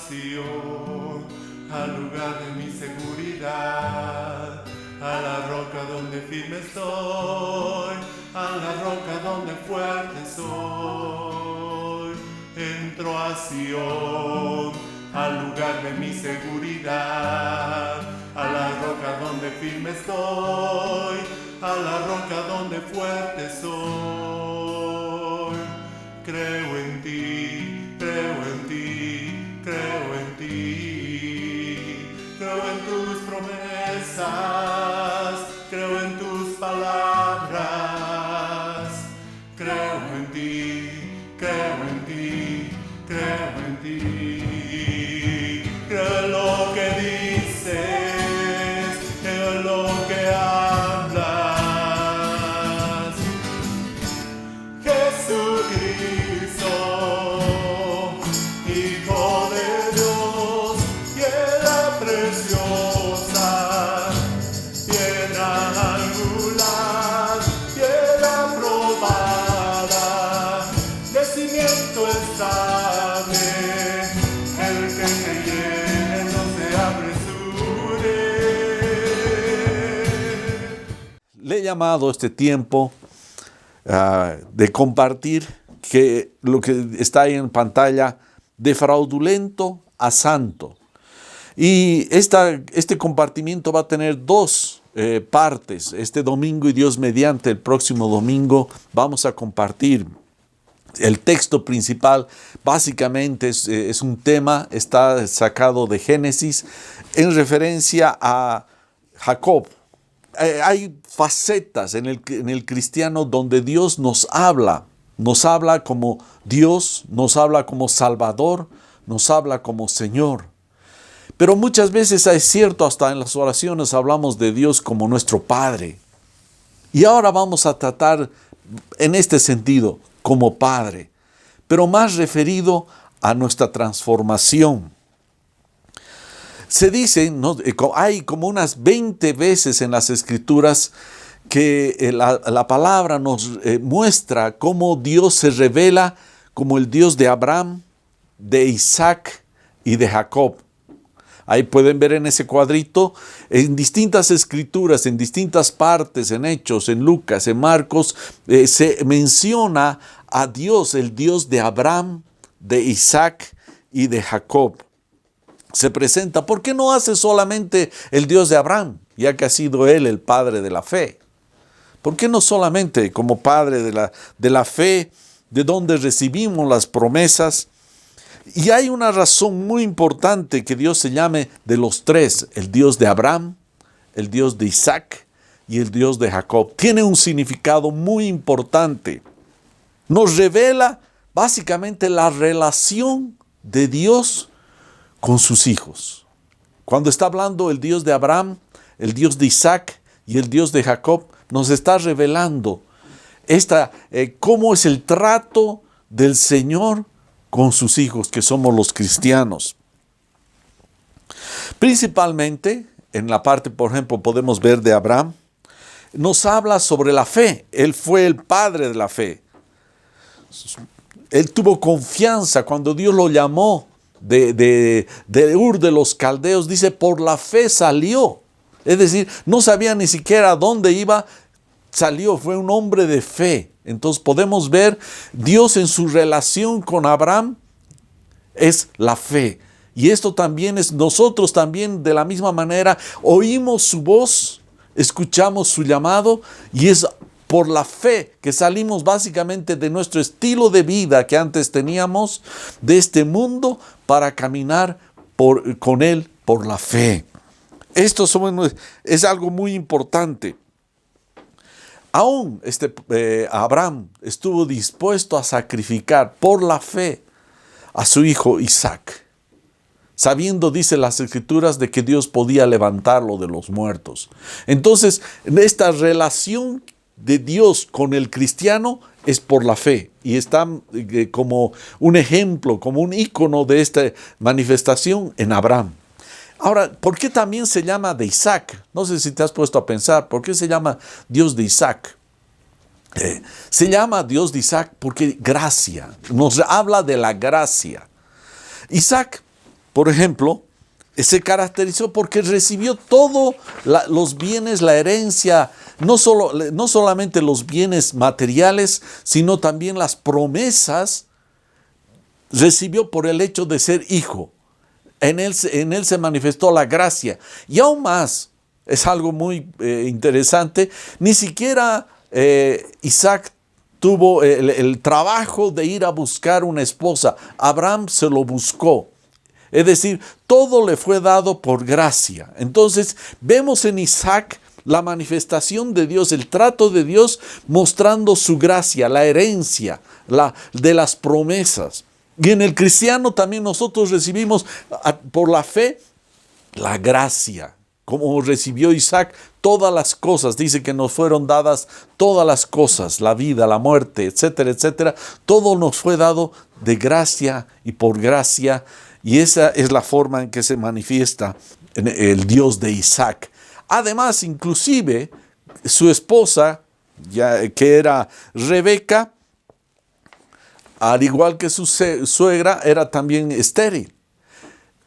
Sión, al lugar de mi seguridad, a la roca donde firme estoy, a la roca donde fuerte soy. Entro a Sión, al lugar de mi seguridad, a la roca donde firme estoy, a la roca donde fuerte soy. Creo en ti, creo en ti, creo en ti, creo en tus promesas, creo en tus palabras, creo en ti, creo en ti, creo en ti, creo en lo que dices, creo en lo que hablas. Jesucristo, Hijo de Dios, piedra preciosa, piedra angular, piedra probada, de cimiento estable, el que creyere no se apresure. Le he llamado este tiempo de compartir que lo que está ahí en pantalla, de fraudulento a santo. Y este compartimiento va a tener dos partes. Este domingo y Dios mediante, el próximo domingo vamos a compartir el texto principal. Básicamente es un tema, está sacado de Génesis en referencia a Jacob. Hay facetas en el cristiano donde Dios nos habla como Dios, nos habla como Salvador, nos habla como Señor. Pero muchas veces es cierto, hasta en las oraciones hablamos de Dios como nuestro Padre. Y ahora vamos a tratar en este sentido como Padre, pero más referido a nuestra transformación. Se dice, ¿no? Hay como unas 20 veces en las Escrituras que la palabra nos muestra cómo Dios se revela como el Dios de Abraham, de Isaac y de Jacob. Ahí pueden ver en ese cuadrito, en distintas escrituras, en distintas partes, en Hechos, en Lucas, en Marcos, se menciona a Dios, el Dios de Abraham, de Isaac y de Jacob. Se presenta. ¿Por qué no hace solamente el Dios de Abraham, ya que ha sido él el padre de la fe? ¿Por qué no solamente como padre de la fe, de donde recibimos las promesas? Y hay una razón muy importante que Dios se llame de los tres, el Dios de Abraham, el Dios de Isaac y el Dios de Jacob. Tiene un significado muy importante. Nos revela básicamente la relación de Dios con sus hijos. Cuando está hablando el Dios de Abraham, el Dios de Isaac y el Dios de Jacob, nos está revelando cómo es el trato del Señor con sus hijos, que somos los cristianos. Principalmente, en la parte, por ejemplo, podemos ver de Abraham, nos habla sobre la fe. Él fue el padre de la fe. Él tuvo confianza cuando Dios lo llamó de Ur de los Caldeos. Dice, por la fe salió. Es decir, no sabía ni siquiera a dónde iba, salió, fue un hombre de fe. Entonces podemos ver Dios en su relación con Abraham es la fe. Y esto también es, nosotros también de la misma manera oímos su voz, escuchamos su llamado y es por la fe que salimos básicamente de nuestro estilo de vida que antes teníamos, de este mundo, para caminar con Él por la fe. Esto es algo muy importante. Aún Abraham estuvo dispuesto a sacrificar por la fe a su hijo Isaac, sabiendo, dice las Escrituras, de que Dios podía levantarlo de los muertos. Entonces, esta relación de Dios con el cristiano es por la fe y está como un ejemplo, como un ícono de esta manifestación en Abraham. Ahora, ¿por qué también se llama de Isaac? No sé si te has puesto a pensar, ¿por qué se llama Dios de Isaac? Se llama Dios de Isaac porque gracia, nos habla de la gracia. Isaac por ejemplo, se caracterizó porque recibió todos los bienes, la herencia, no solamente los bienes materiales, sino también las promesas, recibió por el hecho de ser hijo. En él se manifestó la gracia. Y aún más, es algo muy interesante, ni siquiera Isaac tuvo el trabajo de ir a buscar una esposa. Abraham se lo buscó. Es decir, todo le fue dado por gracia. Entonces, vemos en Isaac la manifestación de Dios, el trato de Dios, mostrando su gracia, la herencia de las promesas. Y en el cristiano también nosotros recibimos por la fe la gracia, como recibió Isaac todas las cosas. Dice que nos fueron dadas todas las cosas, la vida, la muerte, etcétera, etcétera. Todo nos fue dado de gracia y por gracia. Y esa es la forma en que se manifiesta el Dios de Isaac. Además, inclusive, su esposa, que era Rebeca, al igual que su suegra, era también estéril.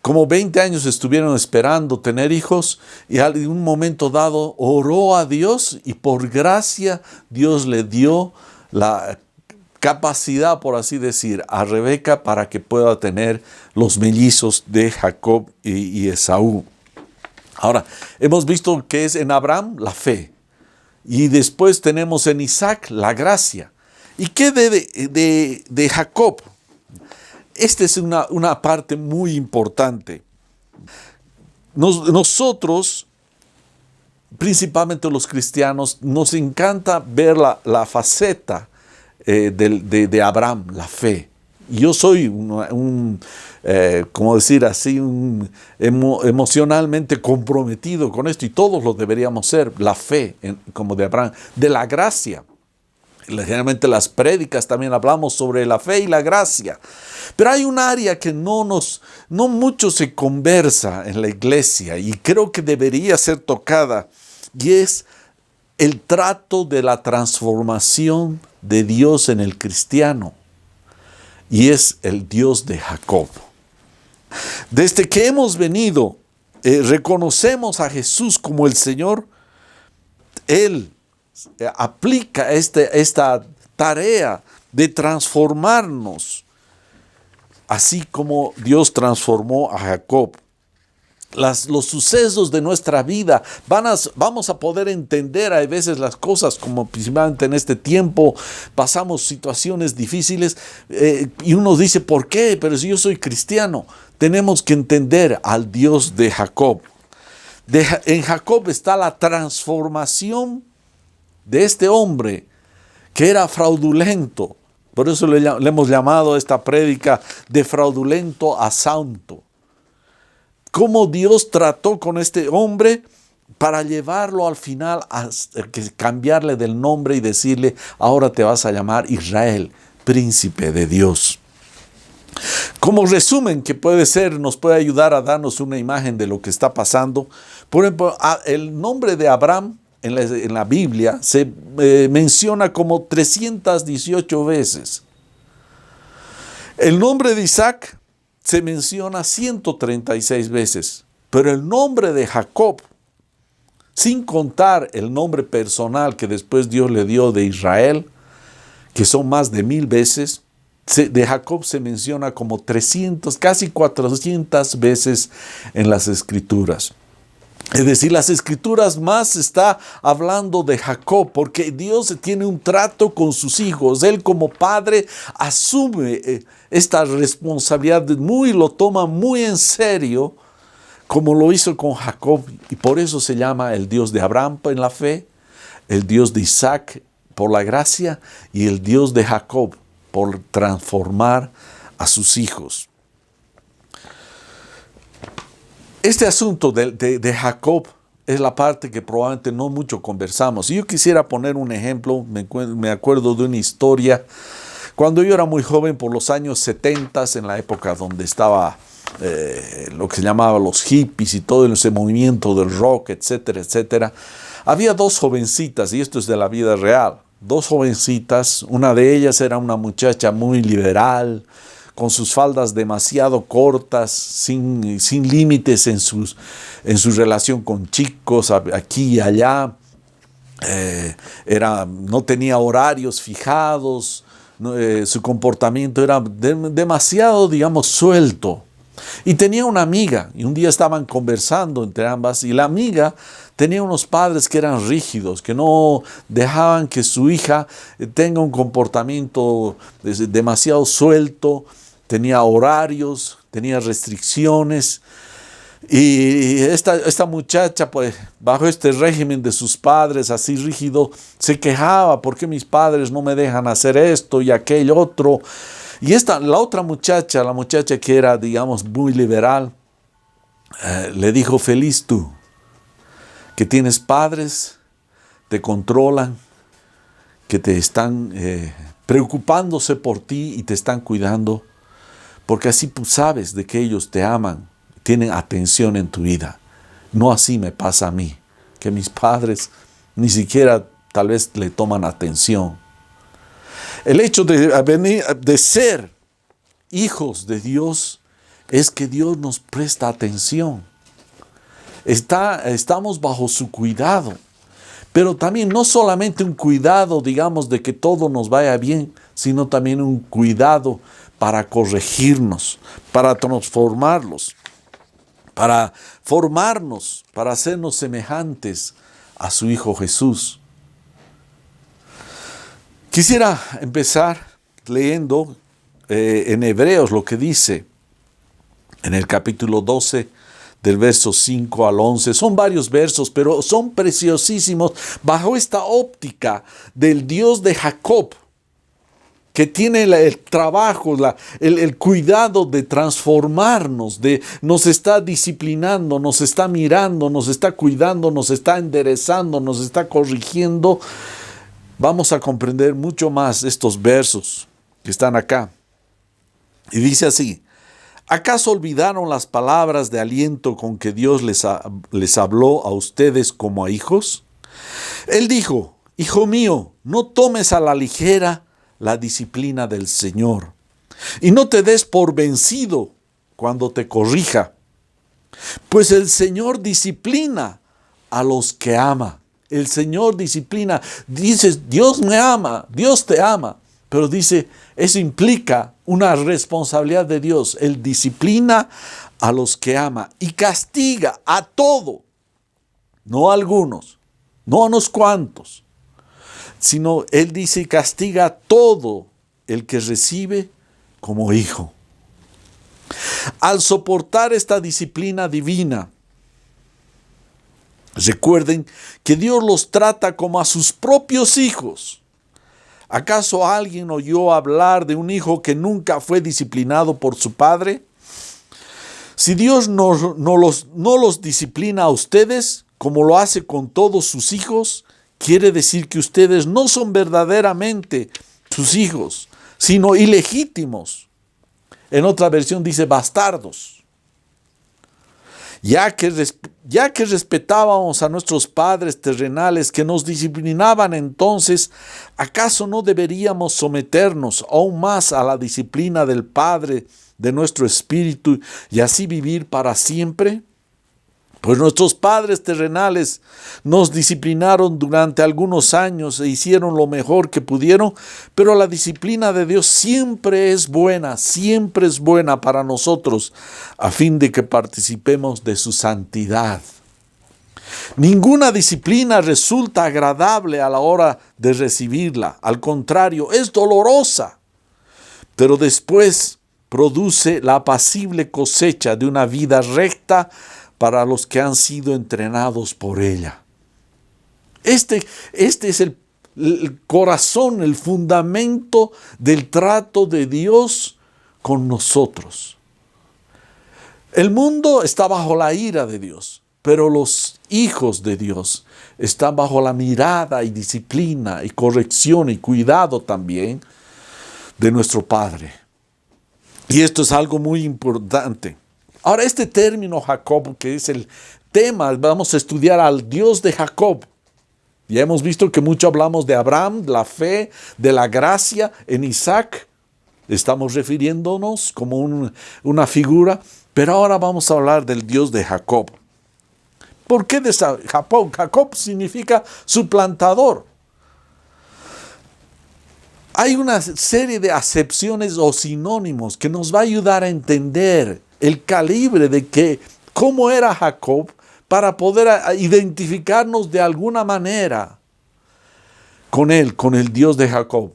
Como 20 años estuvieron esperando tener hijos y en un momento dado oró a Dios y por gracia Dios le dio la capacidad, por así decir, a Rebeca para que pueda tener los mellizos de Jacob y Esaú. Ahora, hemos visto que es en Abraham la fe y después tenemos en Isaac la gracia. ¿Y qué de Jacob? Esta es una parte muy importante. Nosotros, principalmente los cristianos, nos encanta ver la faceta de Abraham, la fe. Yo soy como decir así, emocionalmente comprometido con esto y todos lo deberíamos ser, la fe, como de Abraham, de la gracia. Generalmente las prédicas también hablamos sobre la fe y la gracia. Pero hay un área que no mucho se conversa en la iglesia y creo que debería ser tocada, y es el trato de la transformación de Dios en el cristiano. Y es el Dios de Jacob. Desde que hemos venido, reconocemos a Jesús como el Señor, Él aplica esta tarea de transformarnos, así como Dios transformó a Jacob. Los sucesos de nuestra vida vamos a poder entender a veces las cosas, como principalmente en este tiempo pasamos situaciones difíciles y uno dice, ¿por qué? Pero si yo soy cristiano, tenemos que entender al Dios de Jacob. En Jacob está la transformación de este hombre que era fraudulento. Por eso le hemos llamado a esta prédica de fraudulento a santo. Cómo Dios trató con este hombre para llevarlo al final a cambiarle del nombre y decirle, ahora te vas a llamar Israel, príncipe de Dios. Como resumen que nos puede ayudar a darnos una imagen de lo que está pasando. Por ejemplo, el nombre de Abraham en la Biblia se menciona como 318 veces. El nombre de Isaac se menciona 136 veces, pero el nombre de Jacob, sin contar el nombre personal que después Dios le dio de Israel, que son más de 1000 veces, de Jacob se menciona como 300, casi 400 veces en las Escrituras. Es decir, las Escrituras más está hablando de Jacob, porque Dios tiene un trato con sus hijos. Él como padre asume esta responsabilidad, lo toma muy en serio, como lo hizo con Jacob. Y por eso se llama el Dios de Abraham en la fe, el Dios de Isaac por la gracia y el Dios de Jacob por transformar a sus hijos. Este asunto de Jacob es la parte que probablemente no mucho conversamos. Y yo quisiera poner un ejemplo. Me acuerdo de una historia. Cuando yo era muy joven, por los años 70, en la época donde estaba lo que se llamaba los hippies y todo ese movimiento del rock, etcétera, etcétera, había dos jovencitas, y esto es de la vida real. Dos jovencitas, una de ellas era una muchacha muy liberal, con sus faldas demasiado cortas, sin límites en su relación con chicos, aquí y allá. No tenía horarios fijados, su comportamiento era demasiado, digamos, suelto. Y tenía una amiga, y un día estaban conversando entre ambas, y la amiga tenía unos padres que eran rígidos, que no dejaban que su hija tenga un comportamiento demasiado suelto, tenía horarios, tenía restricciones. Y esta muchacha, pues, bajo este régimen de sus padres así rígido, se quejaba: ¿por qué mis padres no me dejan hacer esto y aquello otro? Y la otra muchacha, la muchacha que era, digamos, muy liberal, le dijo: feliz tú, que tienes padres, te controlan, que te están preocupándose por ti y te están cuidando, porque así tú sabes de que ellos te aman, tienen atención en tu vida. No así me pasa a mí, que mis padres ni siquiera tal vez le toman atención. El hecho de ser hijos de Dios es que Dios nos presta atención. Estamos bajo su cuidado, pero también no solamente un cuidado, digamos, de que todo nos vaya bien, sino también un cuidado para corregirnos, para transformarlos, para formarnos, para hacernos semejantes a su Hijo Jesús. Quisiera empezar leyendo en Hebreos lo que dice en el capítulo 12, del verso 5 al 11. Son varios versos, pero son preciosísimos bajo esta óptica del Dios de Jacob, que tiene el trabajo, el cuidado de transformarnos, nos está disciplinando, nos está mirando, nos está cuidando, nos está enderezando, nos está corrigiendo. Vamos a comprender mucho más estos versos que están acá. Y dice así: ¿acaso olvidaron las palabras de aliento con que Dios les habló a ustedes como a hijos? Él dijo: hijo mío, no tomes a la ligera la disciplina del Señor, y no te des por vencido cuando te corrija, pues el Señor disciplina a los que ama. El Señor disciplina. Dices: Dios me ama, Dios te ama, pero dice, eso implica una responsabilidad de Dios. Él disciplina a los que ama y castiga a todo, no a algunos, no a unos cuantos, sino Él dice: castiga a todo el que recibe como hijo. Al soportar esta disciplina divina, recuerden que Dios los trata como a sus propios hijos. ¿Acaso alguien oyó hablar de un hijo que nunca fue disciplinado por su padre? Si Dios no los disciplina a ustedes como lo hace con todos sus hijos, quiere decir que ustedes no son verdaderamente sus hijos, sino ilegítimos. En otra versión dice bastardos. Ya que respetábamos a nuestros padres terrenales que nos disciplinaban entonces, ¿acaso no deberíamos someternos aún más a la disciplina del Padre de nuestro espíritu y así vivir para siempre? Pues nuestros padres terrenales nos disciplinaron durante algunos años e hicieron lo mejor que pudieron, pero la disciplina de Dios siempre es buena para nosotros, a fin de que participemos de su santidad. Ninguna disciplina resulta agradable a la hora de recibirla, al contrario, es dolorosa, pero después produce la apacible cosecha de una vida recta para los que han sido entrenados por ella. Este es el corazón, el fundamento del trato de Dios con nosotros. El mundo está bajo la ira de Dios, pero los hijos de Dios están bajo la mirada y disciplina y corrección y cuidado también de nuestro Padre. Y esto es algo muy importante. Ahora, este término Jacob, que es el tema, vamos a estudiar al Dios de Jacob. Ya hemos visto que mucho hablamos de Abraham, de la fe, de la gracia en Isaac. estamos refiriéndonos como una figura, pero ahora vamos a hablar del Dios de Jacob. ¿Por qué de Jacob? Jacob significa suplantador. Hay una serie de acepciones o sinónimos que nos va a ayudar a entender el calibre de cómo era Jacob, para poder identificarnos de alguna manera con él, con el Dios de Jacob.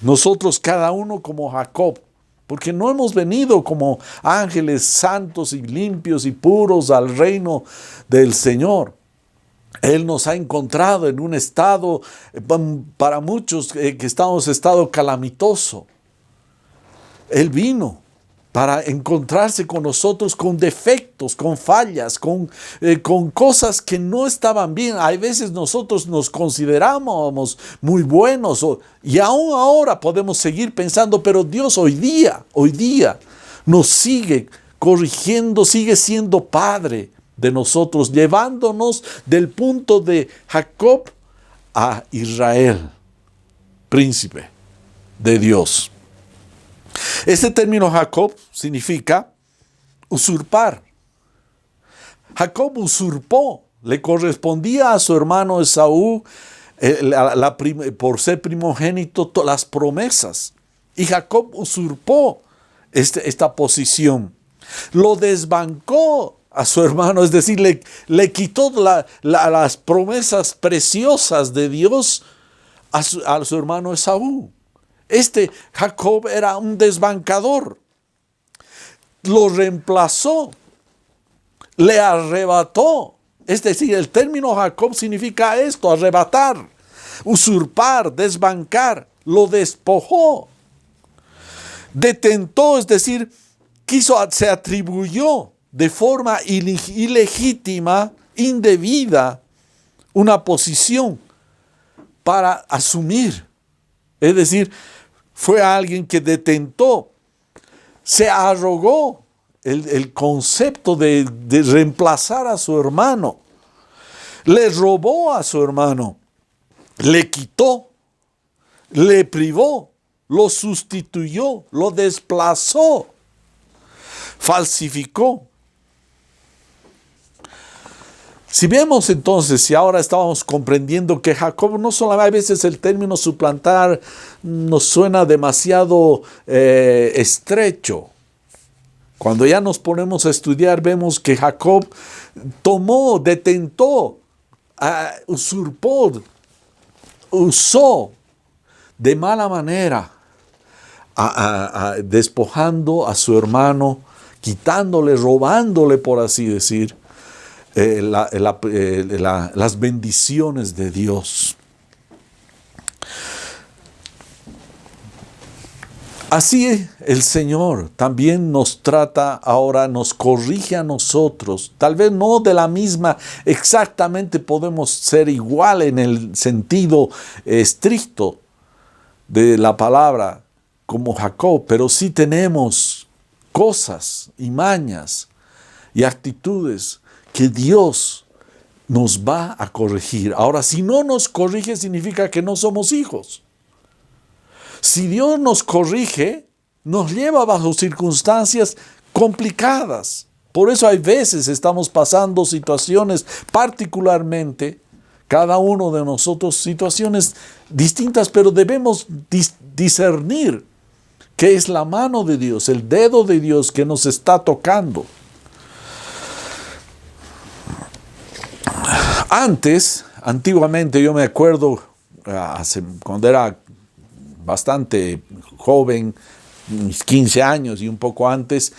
Nosotros cada uno como Jacob, porque no hemos venido como ángeles santos y limpios y puros al reino del Señor. Él nos ha encontrado en un estado, para muchos que estamos en estado calamitoso. Él vino para encontrarse con nosotros con defectos, con fallas, con cosas que no estaban bien. Hay veces nosotros nos consideramos muy buenos y aún ahora podemos seguir pensando, pero Dios hoy día nos sigue corrigiendo, sigue siendo Padre de nosotros, llevándonos del punto de Jacob a Israel, príncipe de Dios. Este término Jacob significa usurpar. Jacob usurpó, le correspondía a su hermano Esaú por ser primogénito las promesas. Y Jacob usurpó esta posición. Lo desbancó a su hermano, es decir, le quitó las promesas preciosas de Dios a su hermano Esaú. Jacob era un desbancador. Lo reemplazó, le arrebató. Es decir, el término Jacob significa esto: arrebatar, usurpar, desbancar. Lo despojó, detentó, es decir, se atribuyó de forma ilegítima, indebida, una posición para asumir. Es decir, fue alguien que detentó, se arrogó el concepto de reemplazar a su hermano. Le robó a su hermano, le quitó, le privó, lo sustituyó, lo desplazó, falsificó. Si vemos entonces, si ahora estábamos comprendiendo que Jacob no solamente, a veces el término suplantar nos suena demasiado estrecho. Cuando ya nos ponemos a estudiar, vemos que Jacob tomó, detentó, usurpó, usó de mala manera, despojando a su hermano, quitándole, robándole, por así decir, las bendiciones de Dios. Así el Señor también nos trata ahora, nos corrige a nosotros. Tal vez no de la misma, exactamente podemos ser igual en el sentido estricto de la palabra como Jacob, pero sí tenemos cosas y mañas y actitudes que Dios nos va a corregir. Ahora, si no nos corrige, significa que no somos hijos. Si Dios nos corrige, nos lleva bajo circunstancias complicadas. Por eso hay veces estamos pasando situaciones, particularmente, cada uno de nosotros, situaciones distintas, pero debemos discernir que es la mano de Dios, el dedo de Dios que nos está tocando. Antiguamente, yo me acuerdo, cuando era bastante joven, mis 15 años y un poco antes,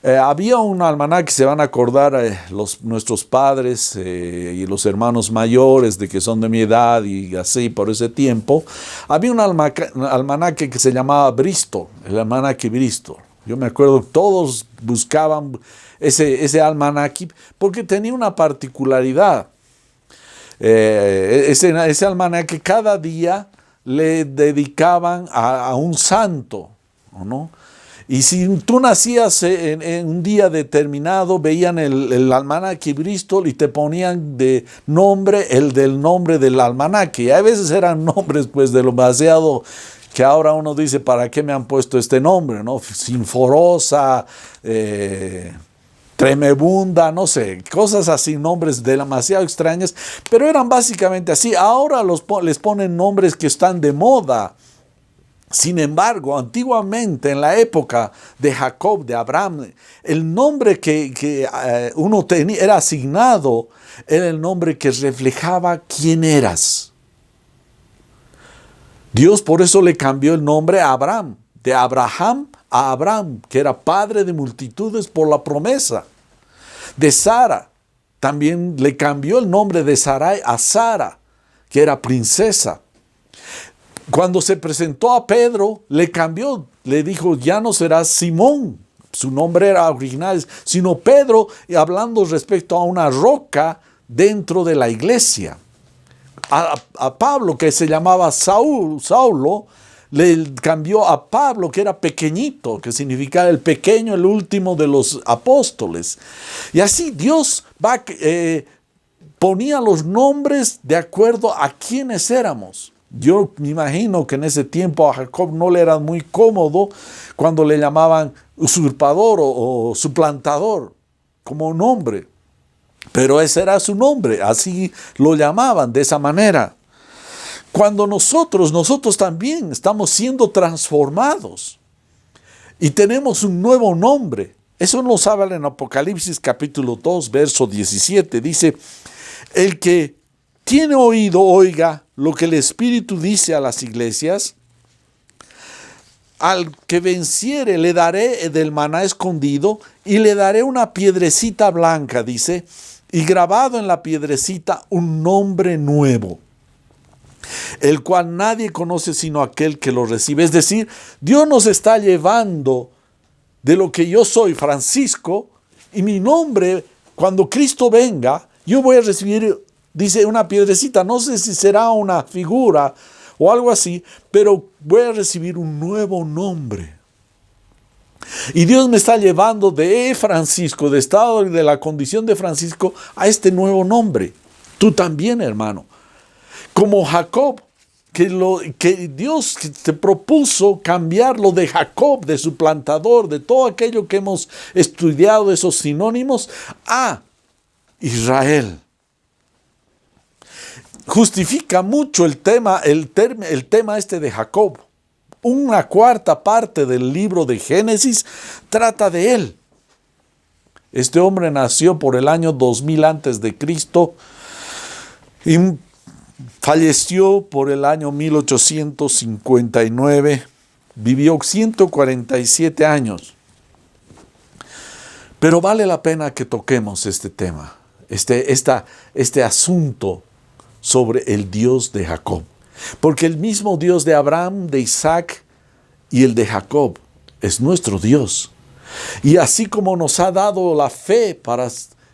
había un almanaque, se van a acordar nuestros padres y los hermanos mayores de que son de mi edad y así por ese tiempo. Había un almanaque que se llamaba Bristol, el almanaque Bristol. Yo me acuerdo que todos buscaban ese almanaque porque tenía una particularidad. Ese almanaque cada día le dedicaban a un santo, ¿no? Y si tú nacías en un día determinado, veían el almanaque Bristol y te ponían de nombre el del nombre del almanaque. Y a veces eran nombres pues demasiado que ahora uno dice, ¿para qué me han puesto este nombre? ¿No? Sinforosa, Tremebunda, no sé, cosas así, nombres demasiado extraños, pero eran básicamente así. Ahora les ponen nombres que están de moda. Sin embargo, antiguamente, en la época de Jacob, de Abraham, el nombre que uno tenía, era asignado, era el nombre que reflejaba quién eras. Dios por eso le cambió el nombre a Abraham, de Abraham a Abraham, que era padre de multitudes por la promesa. De Sara, también le cambió el nombre de Sarai a Sara, que era princesa. Cuando se presentó a Pedro, le cambió, le dijo, ya no serás Simón, su nombre era original, sino Pedro, hablando respecto a una roca dentro de la iglesia. A Pablo, que se llamaba Saulo, le cambió a Pablo, que era pequeñito, que significaba el pequeño, el último de los apóstoles. Y así Dios ponía los nombres de acuerdo a quienes éramos. Yo me imagino que en ese tiempo a Jacob no le era muy cómodo cuando le llamaban usurpador o suplantador como nombre. Pero ese era su nombre, así lo llamaban de esa manera. Cuando nosotros también estamos siendo transformados y tenemos un nuevo nombre. Eso nos habla en Apocalipsis capítulo 2, verso 17. Dice, el que tiene oído, oiga lo que el Espíritu dice a las iglesias. Al que venciere le daré del maná escondido y le daré una piedrecita blanca, dice, y grabado en la piedrecita un nombre nuevo, el cual nadie conoce sino aquel que lo recibe. Es decir, Dios nos está llevando de lo que yo soy, Francisco, y mi nombre, cuando Cristo venga, yo voy a recibir, dice, una piedrecita. No sé si será una figura o algo así, pero voy a recibir un nuevo nombre. Y Dios me está llevando de Francisco, de estado y de la condición de Francisco, a este nuevo nombre. Tú también, hermano. Como Jacob, que Dios te propuso cambiarlo de Jacob, de suplantador, de todo aquello que hemos estudiado, esos sinónimos, a Israel. Justifica mucho el tema este de Jacob. Una cuarta parte del libro de Génesis trata de él. Este hombre nació por el año 2000 antes de Cristo y falleció por el año 1859. Vivió 147 años. Pero vale la pena que toquemos este tema, este asunto sobre el Dios de Jacob. Porque el mismo Dios de Abraham, de Isaac y el de Jacob es nuestro Dios. Y así como nos ha dado la fe para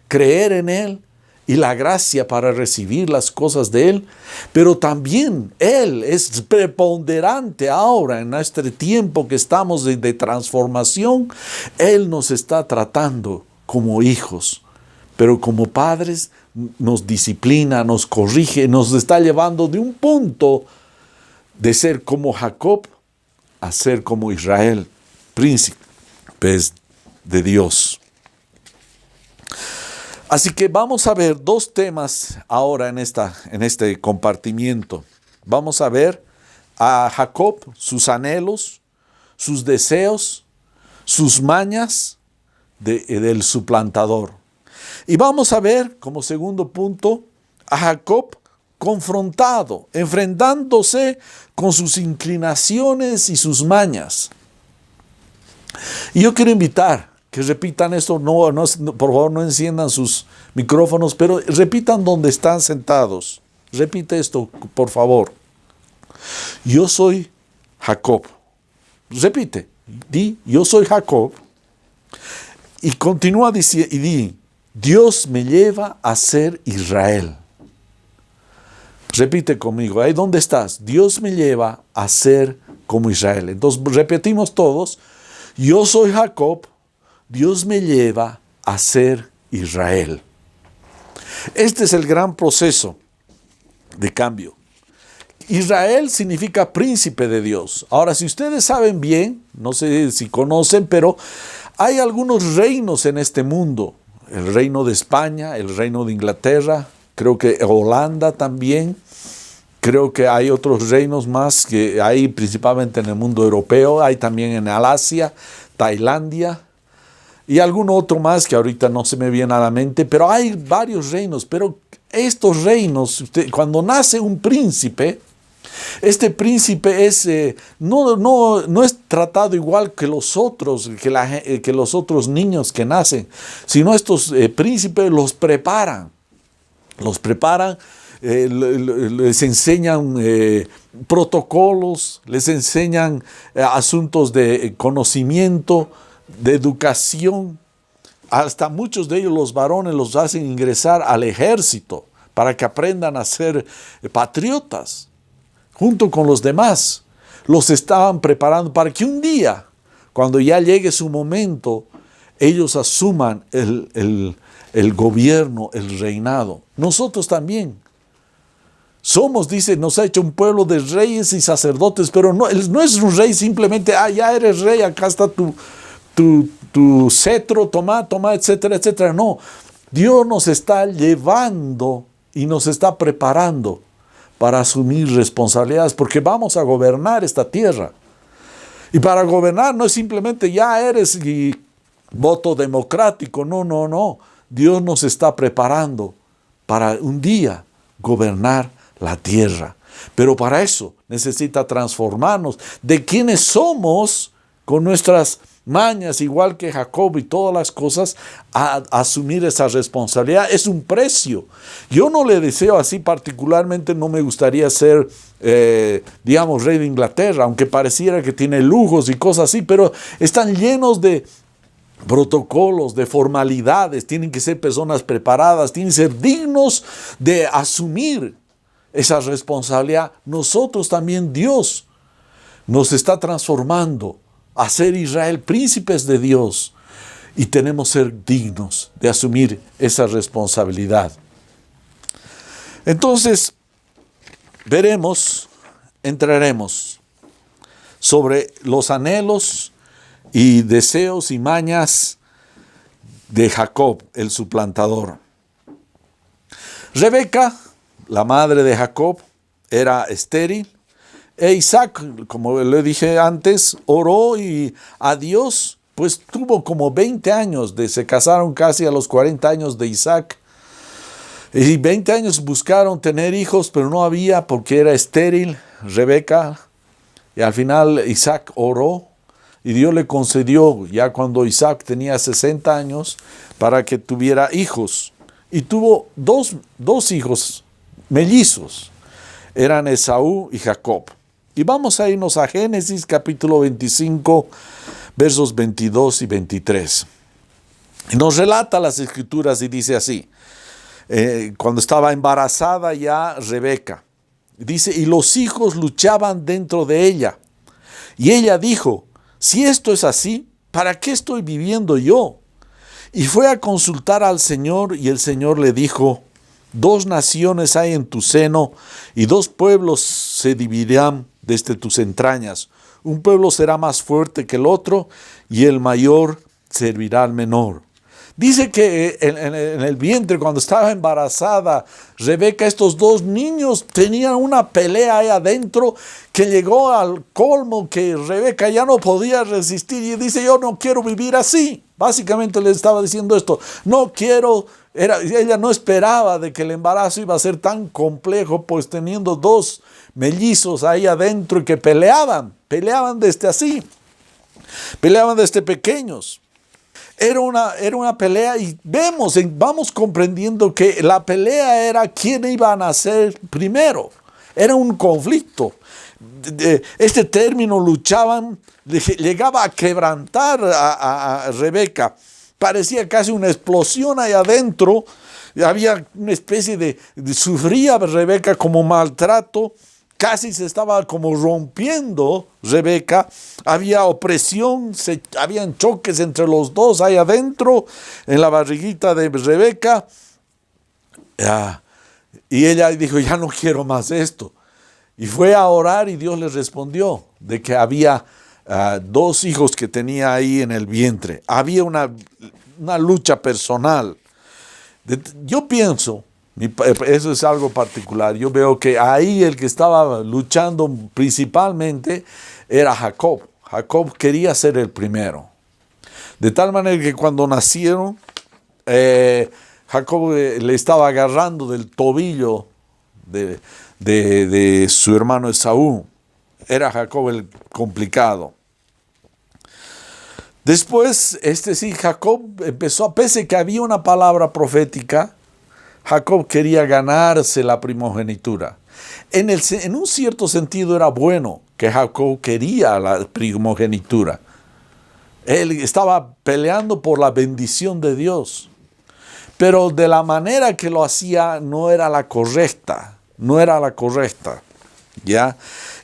creer en Él y la gracia para recibir las cosas de Él, pero también Él es preponderante ahora en este tiempo que estamos de transformación. Él nos está tratando como hijos, pero como padres nos disciplina, nos corrige, nos está llevando de un punto de ser como Jacob a ser como Israel, príncipes de Dios. Así que vamos a ver dos temas ahora en este compartimiento. Vamos a ver a Jacob, sus anhelos, sus deseos, sus mañas del suplantador. Y vamos a ver, como segundo punto, a Jacob confrontado, enfrentándose con sus inclinaciones y sus mañas. Y yo quiero invitar que repitan esto, por favor no enciendan sus micrófonos, pero repitan donde están sentados. Repite esto, por favor. Yo soy Jacob. Repite, di, yo soy Jacob. Y continúa diciendo, y di, Dios me lleva a ser Israel. Repite conmigo, ahí donde estás, Dios me lleva a ser como Israel. Entonces repetimos todos, yo soy Jacob, Dios me lleva a ser Israel. Este es el gran proceso de cambio Israel significa príncipe de Dios. Ahora, si ustedes saben bien, no sé si conocen, pero hay algunos reinos en este mundo. El reino de España, el reino de Inglaterra, creo que Holanda también. Creo que hay otros reinos más que hay principalmente en el mundo europeo. Hay también en Asia, Tailandia y algún otro más que ahorita no se me viene a la mente. Pero hay varios reinos. Pero estos reinos, cuando nace un príncipe, este príncipe no es tratado igual que los otros, que los otros niños que nacen, sino estos príncipes los preparan, les enseñan protocolos, les enseñan asuntos de conocimiento, de educación. Hasta muchos de ellos, los varones, los hacen ingresar al ejército para que aprendan a ser patriotas. Junto con los demás, los estaban preparando para que un día, cuando ya llegue su momento, ellos asuman el gobierno, el reinado. Nosotros también somos, dice, nos ha hecho un pueblo de reyes y sacerdotes, pero no es un rey simplemente, ya eres rey, acá está tu cetro, toma, etcétera, etcétera. No, Dios nos está llevando y nos está preparando para asumir responsabilidades, porque vamos a gobernar esta tierra. Y para gobernar no es simplemente ya eres voto democrático, no. Dios nos está preparando para un día gobernar la tierra. Pero para eso necesita transformarnos de quienes somos con nuestras mañas, igual que Jacob y todas las cosas, a asumir esa responsabilidad. Es un precio. Yo no le deseo así, particularmente no me gustaría ser, digamos, rey de Inglaterra, aunque pareciera que tiene lujos y cosas así, pero están llenos de protocolos, de formalidades. Tienen que ser personas preparadas, tienen que ser dignos de asumir esa responsabilidad. Nosotros también, Dios nos está transformando a ser Israel, príncipes de Dios, y tenemos que ser dignos de asumir esa responsabilidad. Entonces, entraremos sobre los anhelos y deseos y mañas de Jacob, el suplantador. Rebeca, la madre de Jacob, era estéril. E Isaac, como le dije antes, oró a Dios, pues tuvo como 20 años, se casaron casi a los 40 años de Isaac. Y 20 años buscaron tener hijos, pero no había porque era estéril Rebeca. Y al final Isaac oró y Dios le concedió, ya cuando Isaac tenía 60 años, para que tuviera hijos. Y tuvo dos hijos mellizos, eran Esaú y Jacob. Y vamos a irnos a Génesis capítulo 25, versos 22 y 23. Y nos relata las escrituras y dice así, cuando estaba embarazada ya Rebeca, dice, y los hijos luchaban dentro de ella. Y ella dijo, si esto es así, ¿para qué estoy viviendo yo? Y fue a consultar al Señor y el Señor le dijo, 2 naciones hay en tu seno y 2 pueblos se dividirán desde tus entrañas. Un pueblo será más fuerte que el otro y el mayor servirá al menor. Dice que en el vientre, cuando estaba embarazada Rebeca, estos 2 niños tenían una pelea ahí adentro que llegó al colmo, que Rebeca ya no podía resistir y dice, yo no quiero vivir así. Básicamente le estaba diciendo esto, no quiero. Ella no esperaba de que el embarazo iba a ser tan complejo, pues teniendo 2 mellizos ahí adentro y que peleaban desde así, peleaban desde pequeños. Era una pelea y vamos comprendiendo que la pelea era quién iba a nacer primero. Era un conflicto. Este término luchaban, llegaba a quebrantar a Rebeca. Parecía casi una explosión ahí adentro. Había una especie de sufría Rebeca como maltrato. Casi se estaba como rompiendo Rebeca. Había opresión, habían choques entre los dos ahí adentro, en la barriguita de Rebeca. Y ella dijo, ya no quiero más esto. Y fue a orar y Dios le respondió de que había 2 hijos que tenía ahí en el vientre. Había una lucha personal. Yo pienso, eso es algo particular, yo veo que ahí el que estaba luchando principalmente era Jacob. Jacob quería ser el primero. De tal manera que cuando nacieron, Jacob le estaba agarrando del tobillo de su hermano Esaú. Era Jacob el complicado. Después, Jacob empezó, pese que había una palabra profética, Jacob quería ganarse la primogenitura. En un cierto sentido era bueno que Jacob quería la primogenitura. Él estaba peleando por la bendición de Dios. Pero de la manera que lo hacía no era la correcta. ¿Ya?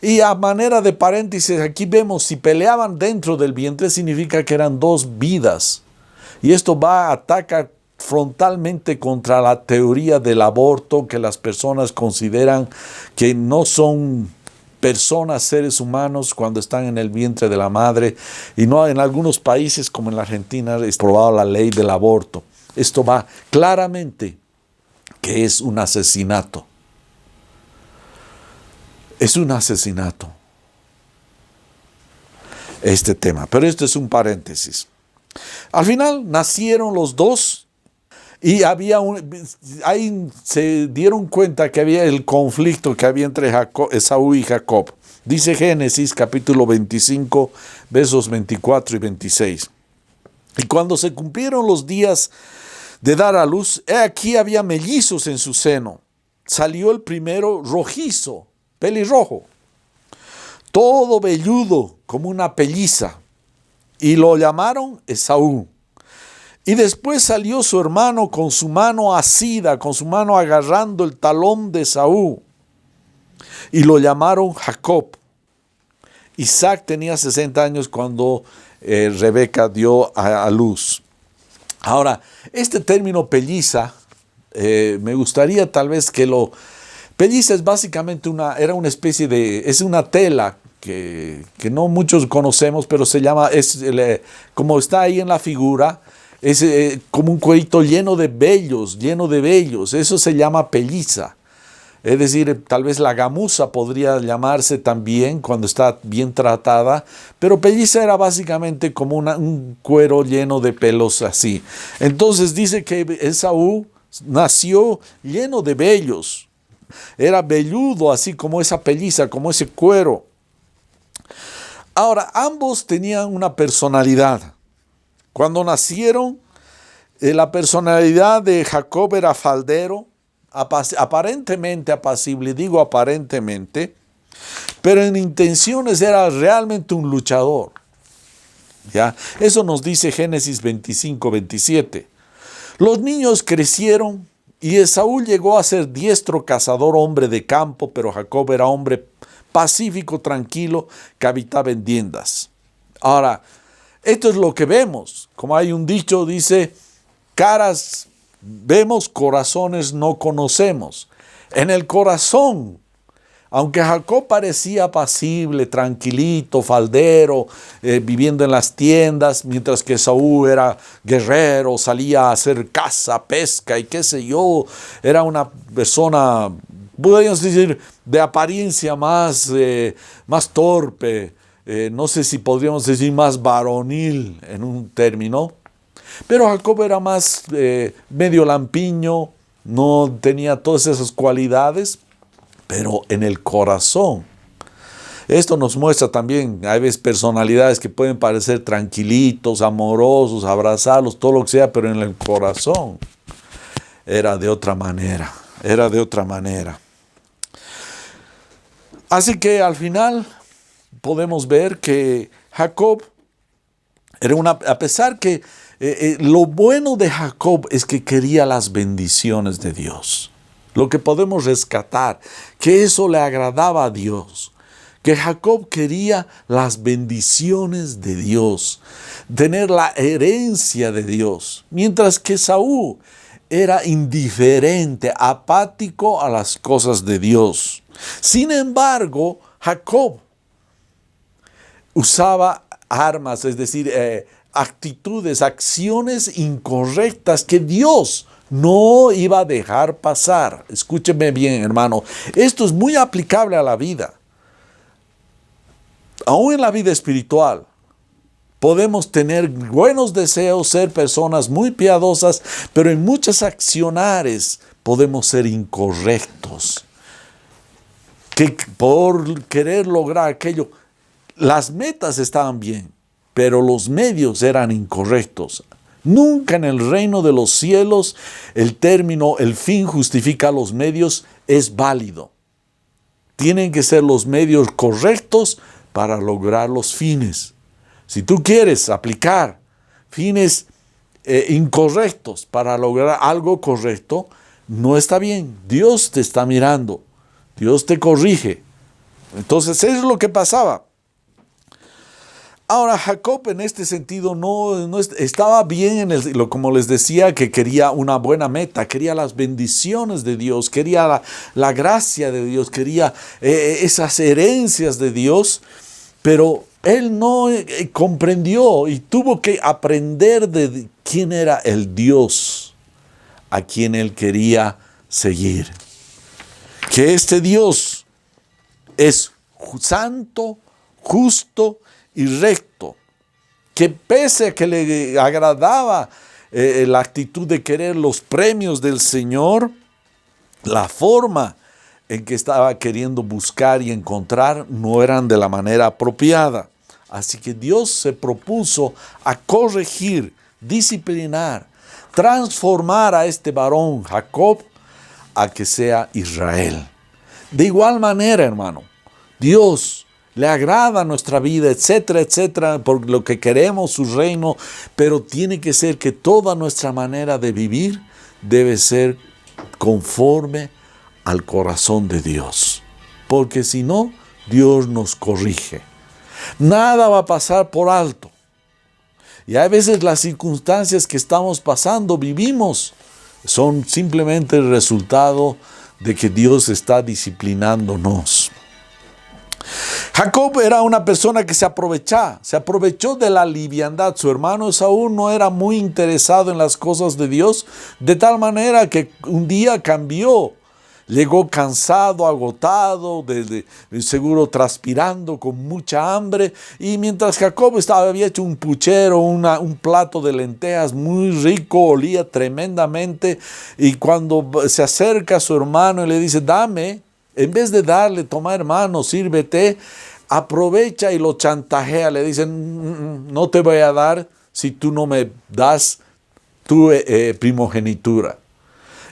Y a manera de paréntesis, aquí vemos, si peleaban dentro del vientre, significa que eran 2 vidas. Y esto ataca frontalmente contra la teoría del aborto, que las personas consideran que no son personas, seres humanos, cuando están en el vientre de la madre. Y no, en algunos países, como en la Argentina, es aprobada la ley del aborto. Esto va claramente que es un asesinato. Es un asesinato este tema, pero esto es un paréntesis. Al final nacieron los 2 y ahí se dieron cuenta que había el conflicto que había entre Esaú y Jacob. Dice Génesis capítulo 25, versos 24 y 26. Y cuando se cumplieron los días de dar a luz, aquí había mellizos en su seno. Salió el primero rojizo, pelirrojo, todo velludo como una pelliza, y lo llamaron Esaú. Y después salió su hermano con su mano asida, con su mano agarrando el talón de Esaú, y lo llamaron Jacob. Isaac tenía 60 años cuando Rebeca dio a luz. Ahora, este término pelliza, me gustaría tal vez que pelliza es básicamente era una especie es una tela que no muchos conocemos, pero se llama, como está ahí en la figura, es como un cuerito lleno de vellos, eso se llama pelliza. Es decir, tal vez la gamuza podría llamarse también cuando está bien tratada, pero pelliza era básicamente como un cuero lleno de pelos así. Entonces dice que Esaú nació lleno de vellos. Era velludo, así como esa pelliza, como ese cuero. Ahora, ambos tenían una personalidad. Cuando nacieron, la personalidad de Jacob era faldero, aparentemente apacible, digo aparentemente, pero en intenciones era realmente un luchador. ¿Ya? Eso nos dice Génesis 25, 27. Los niños crecieron y Esaú llegó a ser diestro cazador, hombre de campo, pero Jacob era hombre pacífico, tranquilo, que habitaba en tiendas. Ahora, esto es lo que vemos. Como hay un dicho, dice, caras vemos, corazones no conocemos. En el corazón, aunque Jacob parecía apacible, tranquilito, faldero, viviendo en las tiendas, mientras que Esaú era guerrero, salía a hacer caza, pesca y qué sé yo, era una persona, podríamos decir, de apariencia más torpe, no sé si podríamos decir más varonil en un término. Pero Jacob era más medio lampiño, no tenía todas esas cualidades, pero en el corazón. Esto nos muestra también, hay veces personalidades que pueden parecer tranquilitos, amorosos, abrazarlos, todo lo que sea, pero en el corazón era de otra manera, Así que al final podemos ver que Jacob era a pesar que lo bueno de Jacob es que quería las bendiciones de Dios. Lo que podemos rescatar, que eso le agradaba a Dios. Que Jacob quería las bendiciones de Dios, tener la herencia de Dios. Mientras que Esaú era indiferente, apático a las cosas de Dios. Sin embargo, Jacob usaba armas, es decir, actitudes, acciones incorrectas que Dios no iba a dejar pasar. Escúcheme bien, hermano. Esto es muy aplicable a la vida. Aún en la vida espiritual, podemos tener buenos deseos, ser personas muy piadosas, pero en muchos accionares podemos ser incorrectos. Que por querer lograr aquello, las metas estaban bien, pero los medios eran incorrectos. Nunca en el reino de los cielos el término "el fin justifica los medios" es válido. Tienen que ser los medios correctos para lograr los fines. Si tú quieres aplicar fines incorrectos para lograr algo correcto, no está bien. Dios te está mirando. Dios te corrige. Entonces, eso es lo que pasaba. Ahora, Jacob en este sentido no estaba bien como les decía, que quería una buena meta, quería las bendiciones de Dios, quería la gracia de Dios, quería esas herencias de Dios, pero él no comprendió y tuvo que aprender de quién era el Dios a quien él quería seguir. Que este Dios es santo, justo y recto, que pese a que le agradaba la actitud de querer los premios del Señor, la forma en que estaba queriendo buscar y encontrar no eran de la manera apropiada. Así que Dios se propuso a corregir, disciplinar, transformar a este varón Jacob a que sea Israel. De igual manera, hermano, Dios le agrada nuestra vida, etcétera, etcétera, por lo que queremos su reino, pero tiene que ser que toda nuestra manera de vivir debe ser conforme al corazón de Dios, porque si no, Dios nos corrige. Nada va a pasar por alto. Y a veces las circunstancias que estamos pasando, vivimos, son simplemente el resultado de que Dios está disciplinándonos. Jacob era una persona que se aprovechó de la liviandad. Su hermano Esaú no era muy interesado en las cosas de Dios, de tal manera que un día cambió. Llegó cansado, agotado, seguro transpirando, con mucha hambre. Y mientras Jacob había hecho un puchero, un plato de lentejas muy rico, olía tremendamente. Y cuando se acerca a su hermano y le dice, dame, en vez de darle, toma hermano, sírvete, aprovecha y lo chantajea. Le dice, no te voy a dar si tú no me das tu primogenitura.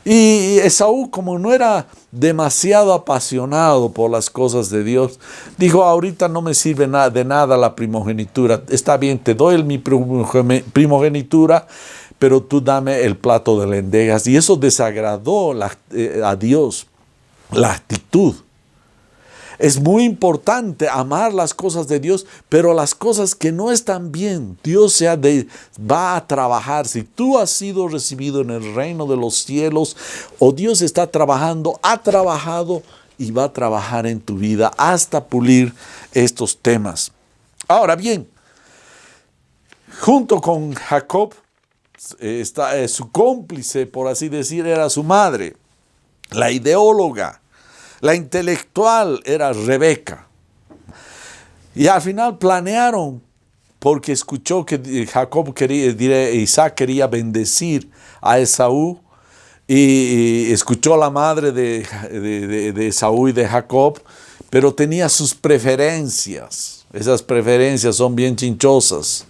Y Esaú, como no era demasiado apasionado por las cosas de Dios, dijo, ahorita no me sirve de nada la primogenitura. Está bien, te doy mi primogenitura, pero tú dame el plato de lentejas. Y eso desagradó a Dios, la actitud. Es muy importante amar las cosas de Dios, pero las cosas que no están bien, Dios va a trabajar. Si tú has sido recibido en el reino de los cielos, o Dios está trabajando, ha trabajado y va a trabajar en tu vida hasta pulir estos temas. Ahora bien, junto con Jacob, su cómplice, por así decir, era su madre, la ideóloga. La intelectual era Rebeca. Y al final planearon, porque escuchó que Isaac quería bendecir a Esaú, y escuchó a la madre de Esaú y de Jacob, pero tenía sus preferencias. Esas preferencias son bien chinchosas.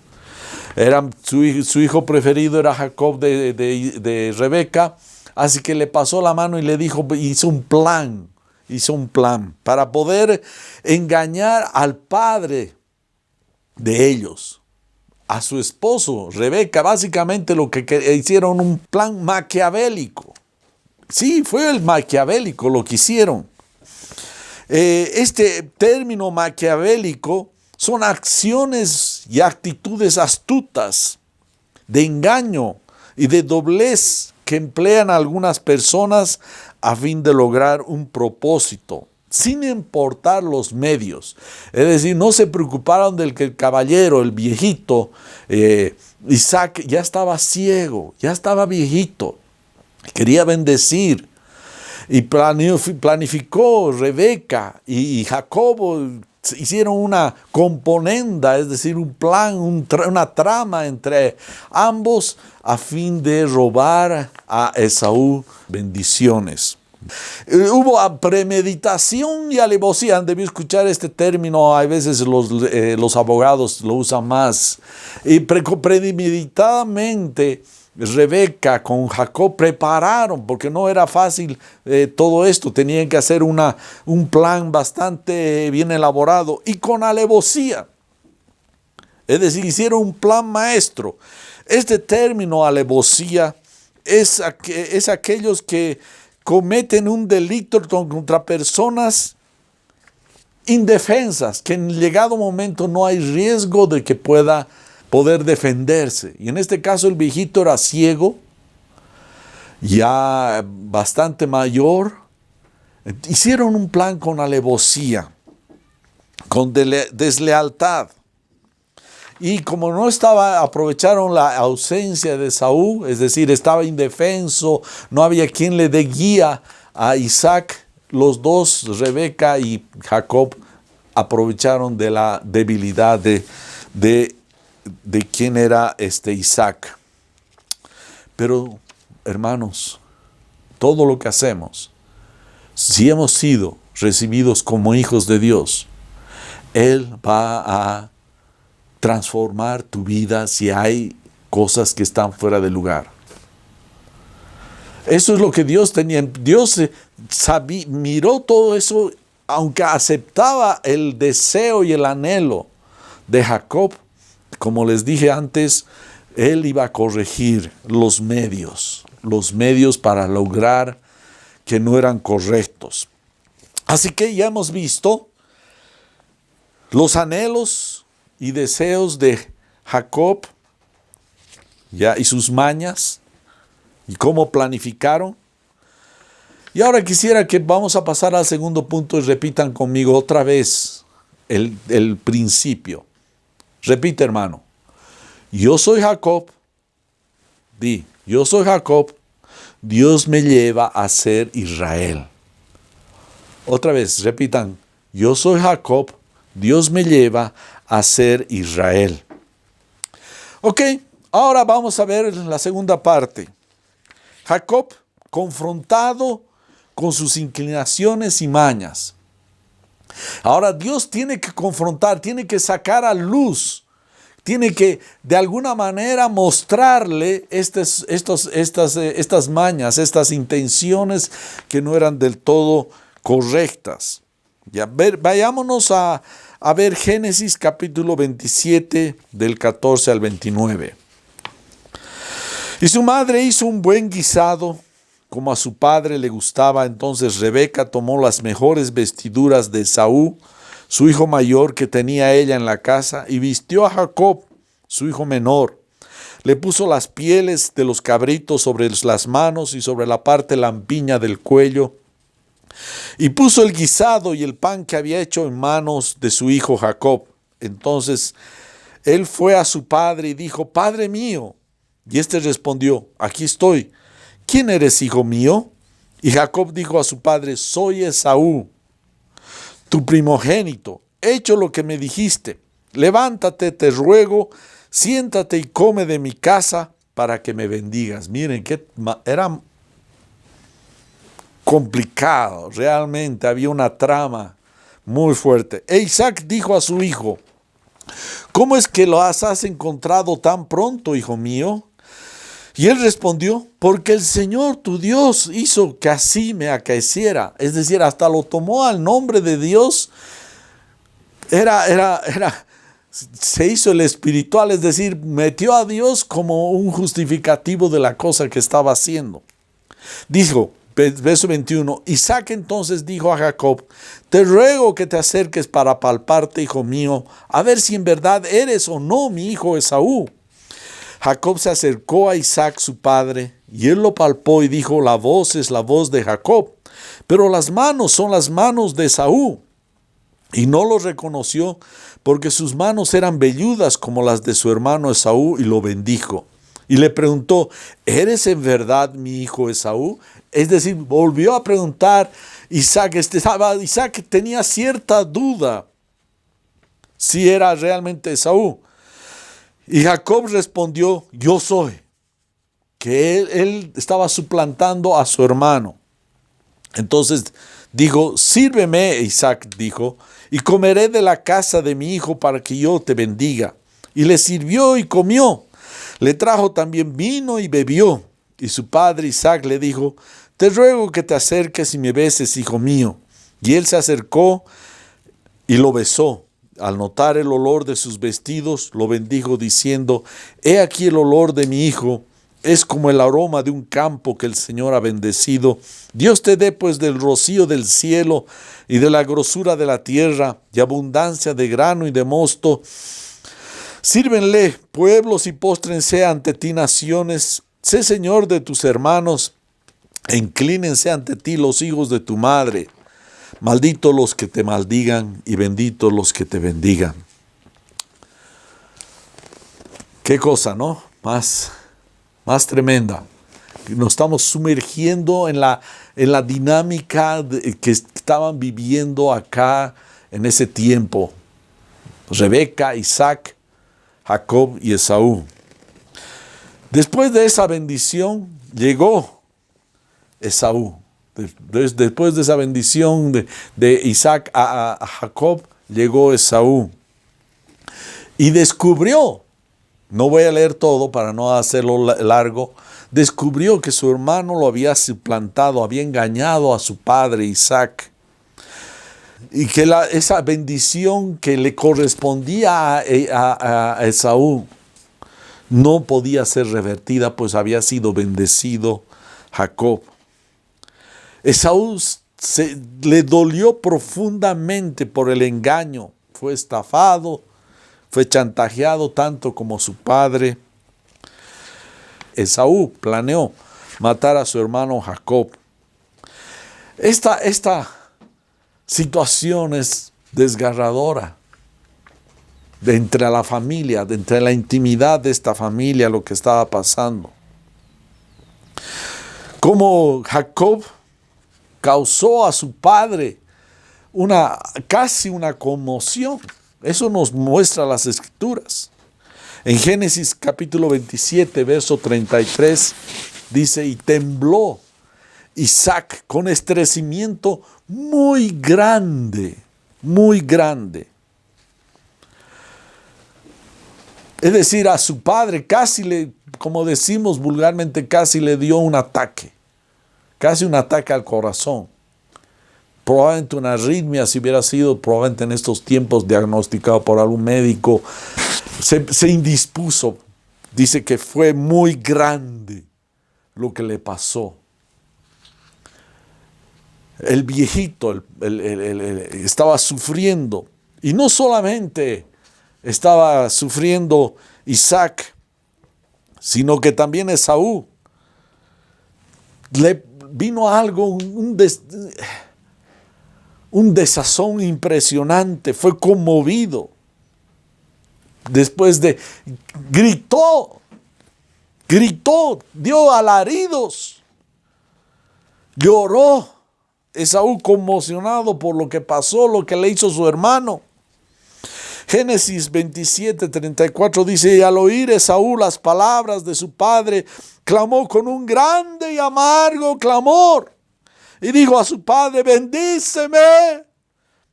Su hijo preferido era Jacob de Rebeca, así que le pasó la mano y le dijo, hizo un plan para poder engañar al padre de ellos, a su esposo, Rebeca. Básicamente lo que hicieron, un plan maquiavélico. Sí, fue el maquiavélico lo que hicieron. Este término maquiavélico son acciones y actitudes astutas, de engaño y de doblez que emplean a algunas personas a fin de lograr un propósito, sin importar los medios. Es decir, no se preocuparon del que el caballero, el viejito, Isaac ya estaba ciego, ya estaba viejito, quería bendecir. Y planificó Rebeca y Jacobo, hicieron una componenda, es decir, un plan, una trama entre ambos a fin de robar a Esaú bendiciones. Hubo premeditación y alevosía. Debí escuchar este término, a veces los abogados lo usan más. Y premeditadamente Rebeca con Jacob prepararon, porque no era fácil todo esto, tenían que hacer un plan bastante bien elaborado y con alevosía. Es decir, hicieron un plan maestro. Este término alevosía es aquellos que cometen un delito contra personas indefensas, que en llegado momento no hay riesgo de que pueda poder defenderse. Y en este caso el viejito era ciego, ya bastante mayor. Hicieron un plan con alevosía, con deslealtad. Y como aprovecharon la ausencia de Saúl, es decir, estaba indefenso, no había quien le dé guía a Isaac, los dos, Rebeca y Jacob, aprovecharon de la debilidad de quién era Isaac. Pero, hermanos, todo lo que hacemos, si hemos sido recibidos como hijos de Dios, Él va a transformar tu vida si hay cosas que están fuera de lugar. Eso es lo que Dios tenía. Dios miró todo eso, aunque aceptaba el deseo y el anhelo de Jacob. Como les dije antes, Él iba a corregir los medios para lograr que no eran correctos. Así que ya hemos visto los anhelos y deseos de Jacob, y sus mañas, y cómo planificaron. Y ahora quisiera que vamos a pasar al segundo punto y repitan conmigo otra vez el principio. Repite, hermano. Yo soy Jacob. Yo soy Jacob. Dios me lleva a ser Israel. Otra vez, repitan. Yo soy Jacob. Dios me lleva a ser Israel. Ok, ahora vamos a ver la segunda parte. Jacob confrontado con sus inclinaciones y mañas. Ahora Dios tiene que confrontar, tiene que sacar a luz, tiene que de alguna manera mostrarle estas mañas, estas intenciones que no eran del todo correctas. Vayámonos a ver Génesis capítulo 27 del 14 al 29. Y su madre hizo un buen guisado, como a su padre le gustaba. Entonces Rebeca tomó las mejores vestiduras de Esaú, su hijo mayor, que tenía ella en la casa, y vistió a Jacob, su hijo menor. Le puso las pieles de los cabritos sobre las manos y sobre la parte lampiña del cuello, y puso el guisado y el pan que había hecho en manos de su hijo Jacob. Entonces él fue a su padre y dijo: Padre mío. Y éste respondió: Aquí estoy. ¿Quién eres, hijo mío? Y Jacob dijo a su padre: Soy Esaú, tu primogénito. He hecho lo que me dijiste. Levántate, te ruego, siéntate y come de mi casa para que me bendigas. Miren, que era complicado, realmente había una trama muy fuerte. E Isaac dijo a su hijo: ¿Cómo es que lo has encontrado tan pronto, hijo mío? Y él respondió: porque el Señor tu Dios hizo que así me acaeciera. Es decir, hasta lo tomó al nombre de Dios. Se hizo el espiritual, es decir, metió a Dios como un justificativo de la cosa que estaba haciendo. Dijo, verso 21, Isaac entonces dijo a Jacob: te ruego que te acerques para palparte, hijo mío, a ver si en verdad eres o no mi hijo Esaú. Jacob se acercó a Isaac su padre, y él lo palpó y dijo: la voz es la voz de Jacob, pero las manos son las manos de Esaú. Y no lo reconoció, porque sus manos eran velludas como las de su hermano Esaú, y lo bendijo. Y le preguntó: ¿eres en verdad mi hijo Esaú? Es decir, volvió a preguntar Isaac. Isaac tenía cierta duda si era realmente Esaú. Y Jacob respondió: yo soy. Que él estaba suplantando a su hermano. Entonces dijo: sírveme, Isaac dijo, y comeré de la casa de mi hijo para que yo te bendiga. Y le sirvió y comió. Le trajo también vino y bebió. Y su padre Isaac le dijo: te ruego que te acerques y me beses, hijo mío. Y él se acercó y lo besó. Al notar el olor de sus vestidos, lo bendijo diciendo: he aquí el olor de mi hijo, es como el aroma de un campo que el Señor ha bendecido. Dios te dé pues del rocío del cielo y de la grosura de la tierra, y abundancia de grano y de mosto. Sírvenle pueblos y póstrense ante ti naciones. Sé Señor de tus hermanos, e inclínense ante ti los hijos de tu madre. Malditos los que te maldigan y benditos los que te bendigan. Qué cosa, ¿no? Más tremenda. Nos estamos sumergiendo en la dinámica que estaban viviendo acá en ese tiempo. Rebeca, Isaac, Jacob y Esaú. Después de esa bendición llegó Esaú. Después de esa bendición de Isaac a Jacob, llegó Esaú. Y descubrió, no voy a leer todo para no hacerlo largo, descubrió que su hermano lo había suplantado, había engañado a su padre Isaac. Y que esa bendición que le correspondía a Esaú no podía ser revertida, pues había sido bendecido Jacob. Esaú le dolió profundamente por el engaño. Fue estafado, fue chantajeado tanto como su padre. Esaú planeó matar a su hermano Jacob. Esta situación es desgarradora. De entre la familia, de entre la intimidad de esta familia, lo que estaba pasando. Como Jacob causó a su padre casi una conmoción. Eso nos muestra las Escrituras. En Génesis capítulo 27, verso 33, dice: y tembló Isaac con estremecimiento muy grande, muy grande. Es decir, a su padre casi como decimos vulgarmente, casi le dio un ataque. Casi un ataque al corazón. Probablemente una arritmia, si hubiera sido probablemente en estos tiempos diagnosticado por algún médico. Se indispuso. Dice que fue muy grande lo que le pasó. El viejito estaba sufriendo. Y no solamente estaba sufriendo Isaac, sino que también Esaú. Le vino algo, un desazón impresionante, fue conmovido. Después gritó, dio alaridos, lloró. Esaú conmocionado por lo que pasó, lo que le hizo su hermano. Génesis 27, 34 dice: y al oír Esaú las palabras de su padre, clamó con un grande y amargo clamor. Y dijo a su padre: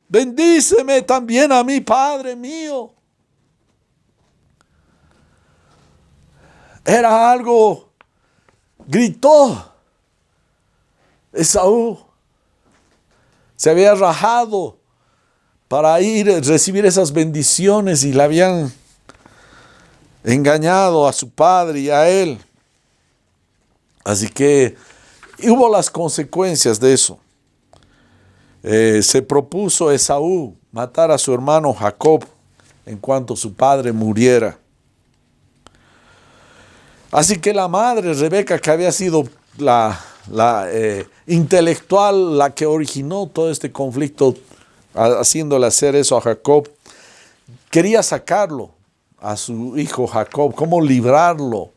bendíceme también a mí, Padre mío. Era algo, gritó. Esaú se había rajado para ir a recibir esas bendiciones y le habían engañado a su padre y a él. Así que hubo las consecuencias de eso. Se propuso Esaú matar a su hermano Jacob en cuanto su padre muriera. Así que la madre, Rebeca, que había sido la intelectual, la que originó todo este conflicto, haciéndole hacer eso a Jacob, quería sacarlo a su hijo Jacob, cómo librarlo.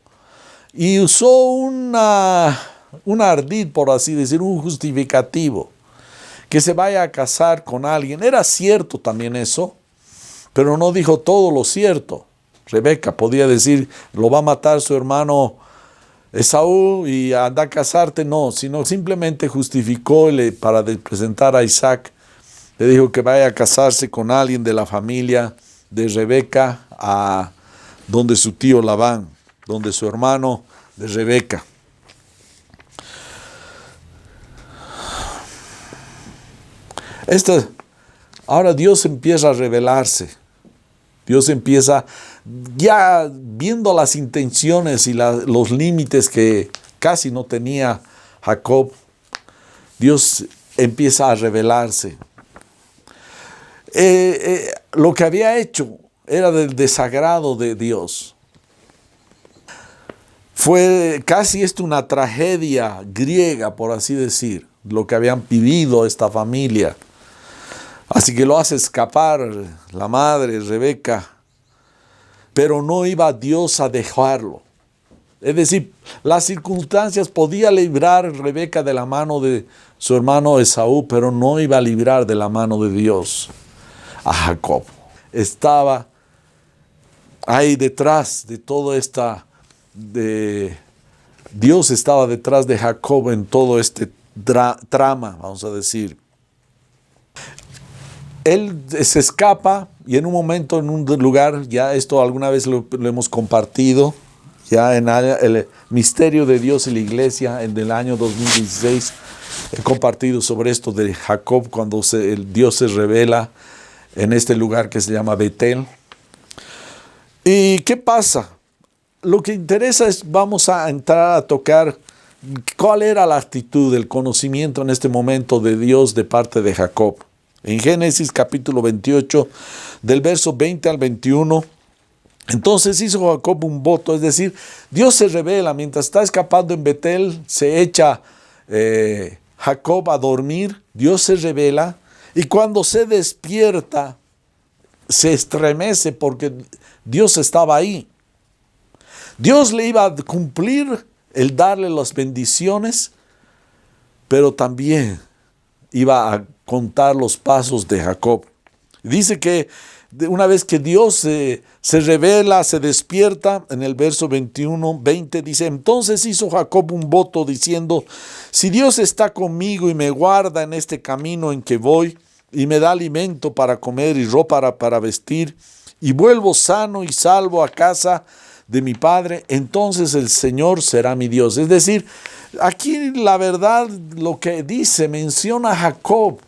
Y usó un ardid, por así decir, un justificativo, que se vaya a casar con alguien. Era cierto también eso, pero no dijo todo lo cierto. Rebeca podía decir, lo va a matar su hermano Esaú y anda a casarte. No, sino simplemente justificó para presentar a Isaac. Le dijo que vaya a casarse con alguien de la familia de Rebeca, a donde su tío Labán, donde su hermano de Rebeca. Ahora Dios empieza a revelarse. Dios empieza, ya viendo las intenciones y los límites que casi no tenía Jacob, Dios empieza a revelarse. Lo que había hecho era del desagrado de Dios. Fue casi una tragedia griega, por así decir, lo que habían vivido esta familia. Así que lo hace escapar la madre, Rebeca, pero no iba Dios a dejarlo. Es decir, las circunstancias podía librar Rebeca de la mano de su hermano Esaú, pero no iba a librar de la mano de Dios a Jacob. Estaba ahí detrás de todo Dios estaba detrás de Jacob en todo este trama, vamos a decir. Él se escapa y en un momento, en un lugar, ya esto alguna vez lo hemos compartido, ya en el misterio de Dios y la iglesia, en el año 2016, he compartido sobre esto de Jacob cuando Dios se revela en este lugar que se llama Betel. ¿Y qué pasa? Lo que interesa es, vamos a entrar a tocar cuál era la actitud, el conocimiento en este momento de Dios de parte de Jacob. En Génesis capítulo 28, del verso 20 al 21, entonces hizo Jacob un voto, es decir, Dios se revela, mientras está escapando en Betel, se echa Jacob a dormir, Dios se revela, y cuando se despierta, se estremece porque Dios estaba ahí. Dios le iba a cumplir el darle las bendiciones, pero también iba a contar los pasos de Jacob. Dice que una vez que Dios se revela, se despierta, en el verso 20 dice, entonces hizo Jacob un voto diciendo, si Dios está conmigo y me guarda en este camino en que voy, y me da alimento para comer y ropa para vestir, y vuelvo sano y salvo a casa de mi padre, entonces el Señor será mi Dios. Es decir, aquí la verdad, lo que dice, menciona a Jacob.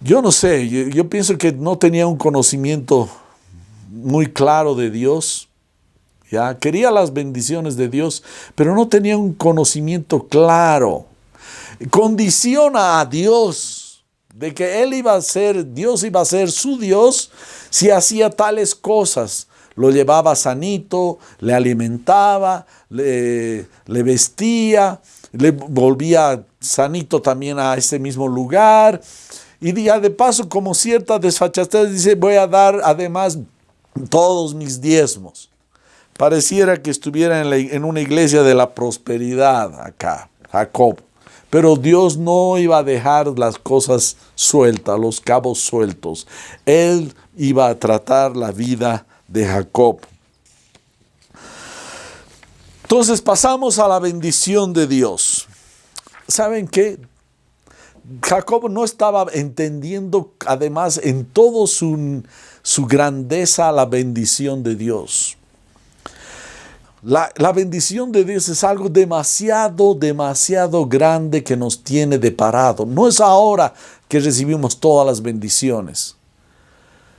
Yo no sé, yo pienso que no tenía un conocimiento muy claro de Dios. Ya quería las bendiciones de Dios, pero no tenía un conocimiento claro. Condiciona a Dios de que Dios iba a ser su Dios si hacía tales cosas. Lo llevaba sanito, le alimentaba, le vestía, le volvía sanito también a ese mismo lugar. Y ya de paso, como cierta desfachatez, dice, voy a dar además todos mis diezmos. Pareciera que estuviera en una iglesia de la prosperidad acá, Jacob. Pero Dios no iba a dejar las cosas sueltas, los cabos sueltos. Él iba a tratar la vida de Jacob. Entonces pasamos a la bendición de Dios. ¿Saben qué? Jacob no estaba entendiendo, además, en todo su grandeza, la bendición de Dios. La bendición de Dios es algo demasiado grande que nos tiene deparado. No es ahora que recibimos todas las bendiciones.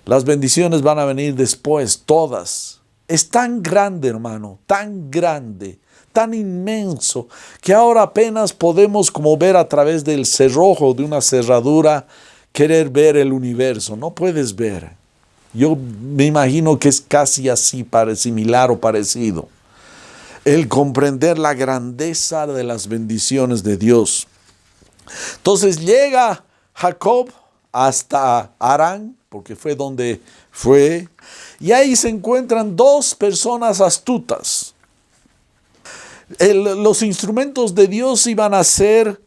Las bendiciones van a venir después, todas. Es tan grande, hermano, tan grande, tan inmenso, que ahora apenas podemos como ver a través del cerrojo de una cerradura, querer ver el universo. No puedes ver. Yo me imagino que es casi así, similar o parecido. El comprender la grandeza de las bendiciones de Dios. Entonces llega Jacob hasta Harán, porque fue donde fue, y ahí se encuentran dos personas astutas. Los instrumentos de Dios iban a ser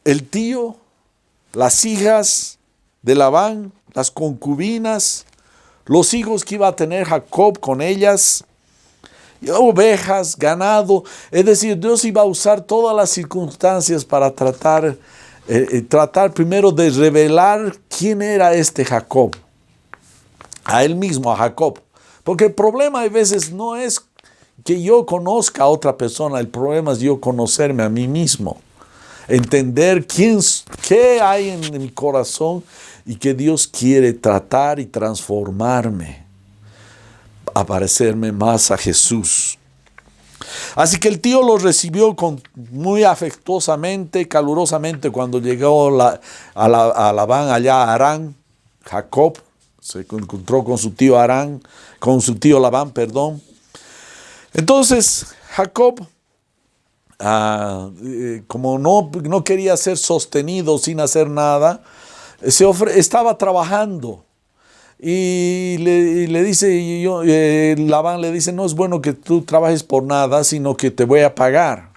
el tío, las hijas de Labán, las concubinas, los hijos que iba a tener Jacob con ellas, ovejas, ganado. Es decir, Dios iba a usar todas las circunstancias para tratar primero de revelar quién era este Jacob, a él mismo, a Jacob. Porque el problema a veces no es que yo conozca a otra persona, el problema es yo conocerme a mí mismo, entender qué hay en mi corazón y que Dios quiere tratar y transformarme, a parecerme más a Jesús. Así que el tío lo recibió muy afectuosamente, calurosamente, cuando llegó a Labán, allá a Harán. Jacob se encontró con su tío Labán, perdón. Entonces Jacob, como no quería ser sostenido sin hacer nada, estaba trabajando. Y le dice, Labán le dice, no es bueno que tú trabajes por nada, sino que te voy a pagar.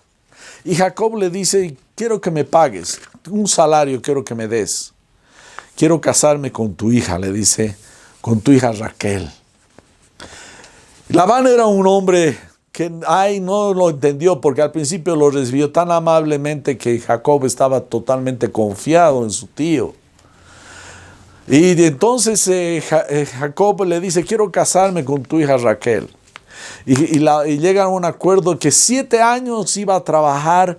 Y Jacob le dice, quiero que me pagues, un salario quiero que me des. Quiero casarme con tu hija, le dice, con tu hija Raquel. Labán era un hombre que no lo entendió, porque al principio lo recibió tan amablemente que Jacob estaba totalmente confiado en su tío. Y entonces Jacob le dice, quiero casarme con tu hija Raquel. Y llegan a un acuerdo que 7 años iba a trabajar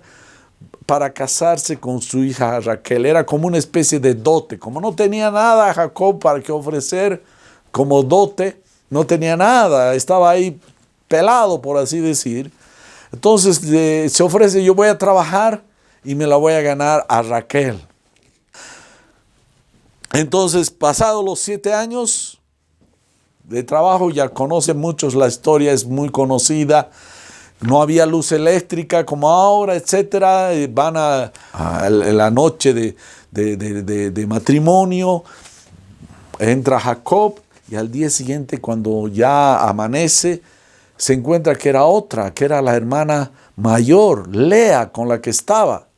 para casarse con su hija Raquel. Era como una especie de dote. Como no tenía nada Jacob para que ofrecer como dote, no tenía nada, estaba ahí pelado, por así decir. Entonces se ofrece, yo voy a trabajar y me la voy a ganar a Raquel. Entonces, pasados los 7 años de trabajo, ya conocen muchos la historia, es muy conocida. No había luz eléctrica como ahora, etcétera. Van a la noche de matrimonio, entra Jacob y al día siguiente, cuando ya amanece, se encuentra que era la hermana mayor, Lea, con la que estaba.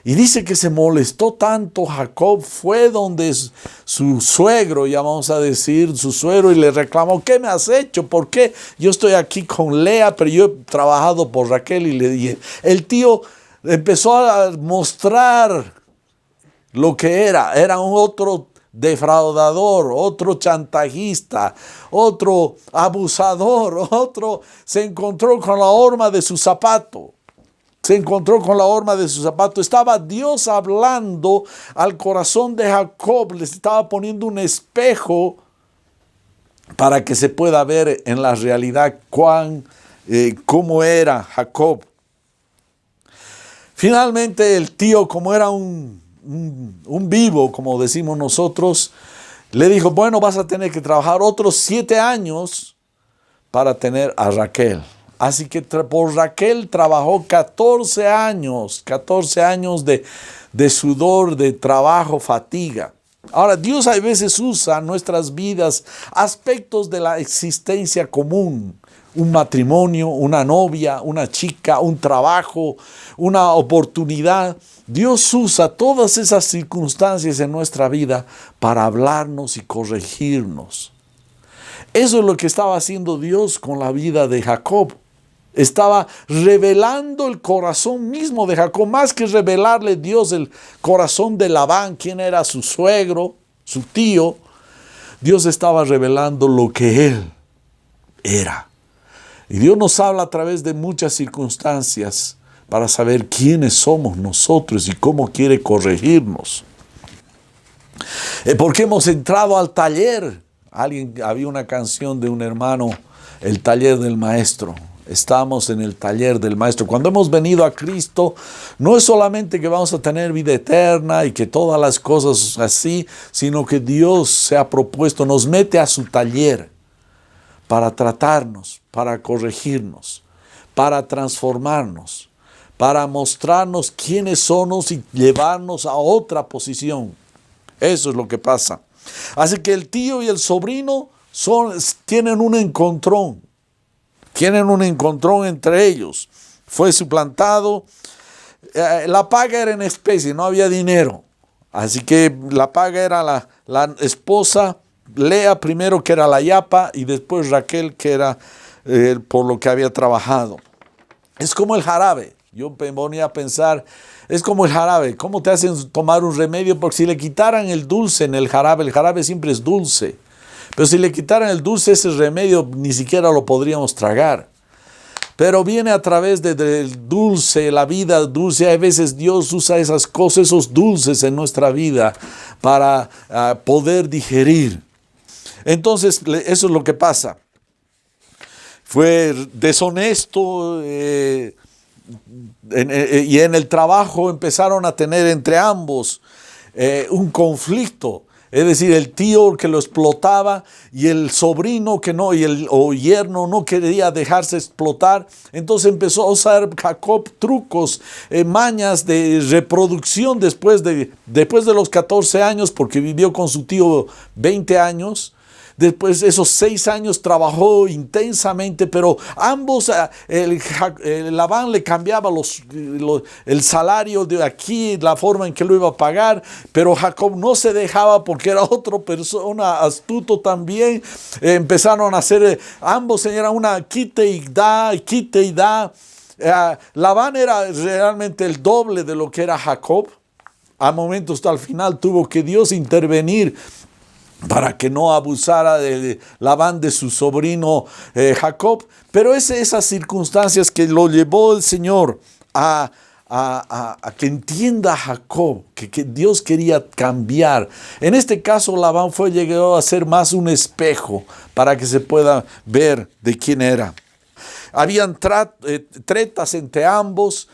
Y dice que se molestó tanto Jacob, fue donde su suegro, ya vamos a decir, su suegro, y le reclamó, ¿qué me has hecho? ¿Por qué yo estoy aquí con Lea, pero yo he trabajado por Raquel? Y le dije, el tío empezó a mostrar lo que era un otro defraudador, otro chantajista, otro abusador, se encontró con la horma de su zapato. Estaba Dios hablando al corazón de Jacob, le estaba poniendo un espejo para que se pueda ver en la realidad cómo era Jacob. Finalmente el tío, como era un vivo, como decimos nosotros, le dijo, bueno, vas a tener que trabajar otros 7 años para tener a Raquel. Así que por Raquel trabajó 14 años de sudor, de trabajo, fatiga. Ahora, Dios a veces usa en nuestras vidas aspectos de la existencia común. Un matrimonio, una novia, una chica, un trabajo, una oportunidad. Dios usa todas esas circunstancias en nuestra vida para hablarnos y corregirnos. Eso es lo que estaba haciendo Dios con la vida de Jacob. Estaba revelando el corazón mismo de Jacob, más que revelarle Dios el corazón de Labán, quién era su suegro, su tío. Dios estaba revelando lo que él era. Y Dios nos habla a través de muchas circunstancias para saber quiénes somos nosotros y cómo quiere corregirnos. Porque hemos entrado al taller. Había una canción de un hermano, el taller del maestro. Estamos en el taller del Maestro. Cuando hemos venido a Cristo, no es solamente que vamos a tener vida eterna y que todas las cosas así, sino que Dios se ha propuesto, nos mete a su taller para tratarnos, para corregirnos, para transformarnos, para mostrarnos quiénes somos y llevarnos a otra posición. Eso es lo que pasa. Así que el tío y el sobrino tienen un encontrón. Tienen un encontrón entre ellos. Fue suplantado. La paga era en especie, no había dinero. Así que la paga era la esposa, Lea primero, que era la yapa, y después Raquel, que era por lo que había trabajado. Es como el jarabe. Yo me ponía a pensar, es como el jarabe. ¿Cómo te hacen tomar un remedio? Porque si le quitaran el dulce en el jarabe siempre es dulce. Pero si le quitaran el dulce, ese remedio ni siquiera lo podríamos tragar. Pero viene a través del dulce, la vida dulce. A veces Dios usa esas cosas, esos dulces en nuestra vida para poder digerir. Entonces, eso es lo que pasa. Fue deshonesto y en el trabajo empezaron a tener entre ambos un conflicto. Es decir, el tío que lo explotaba y el sobrino que no, o yerno no quería dejarse explotar. Entonces empezó a usar Jacob trucos, mañas de reproducción después de los 14 años, porque vivió con su tío 20 años. Después de esos 6 años trabajó intensamente, pero ambos, Labán le cambiaba el salario de aquí, la forma en que lo iba a pagar, pero Jacob no se dejaba porque era otra persona astuto también. Empezaron a hacer, ambos eran una quite y da. Labán era realmente el doble de lo que era Jacob. A momentos, hasta el final, tuvo que Dios intervenir para que no abusara de Labán de su sobrino Jacob. Pero esas circunstancias que lo llevó el Señor a que entienda a Jacob que Dios quería cambiar. En este caso, Labán llegó a ser más un espejo para que se pueda ver de quién era. Habían tretas entre ambos.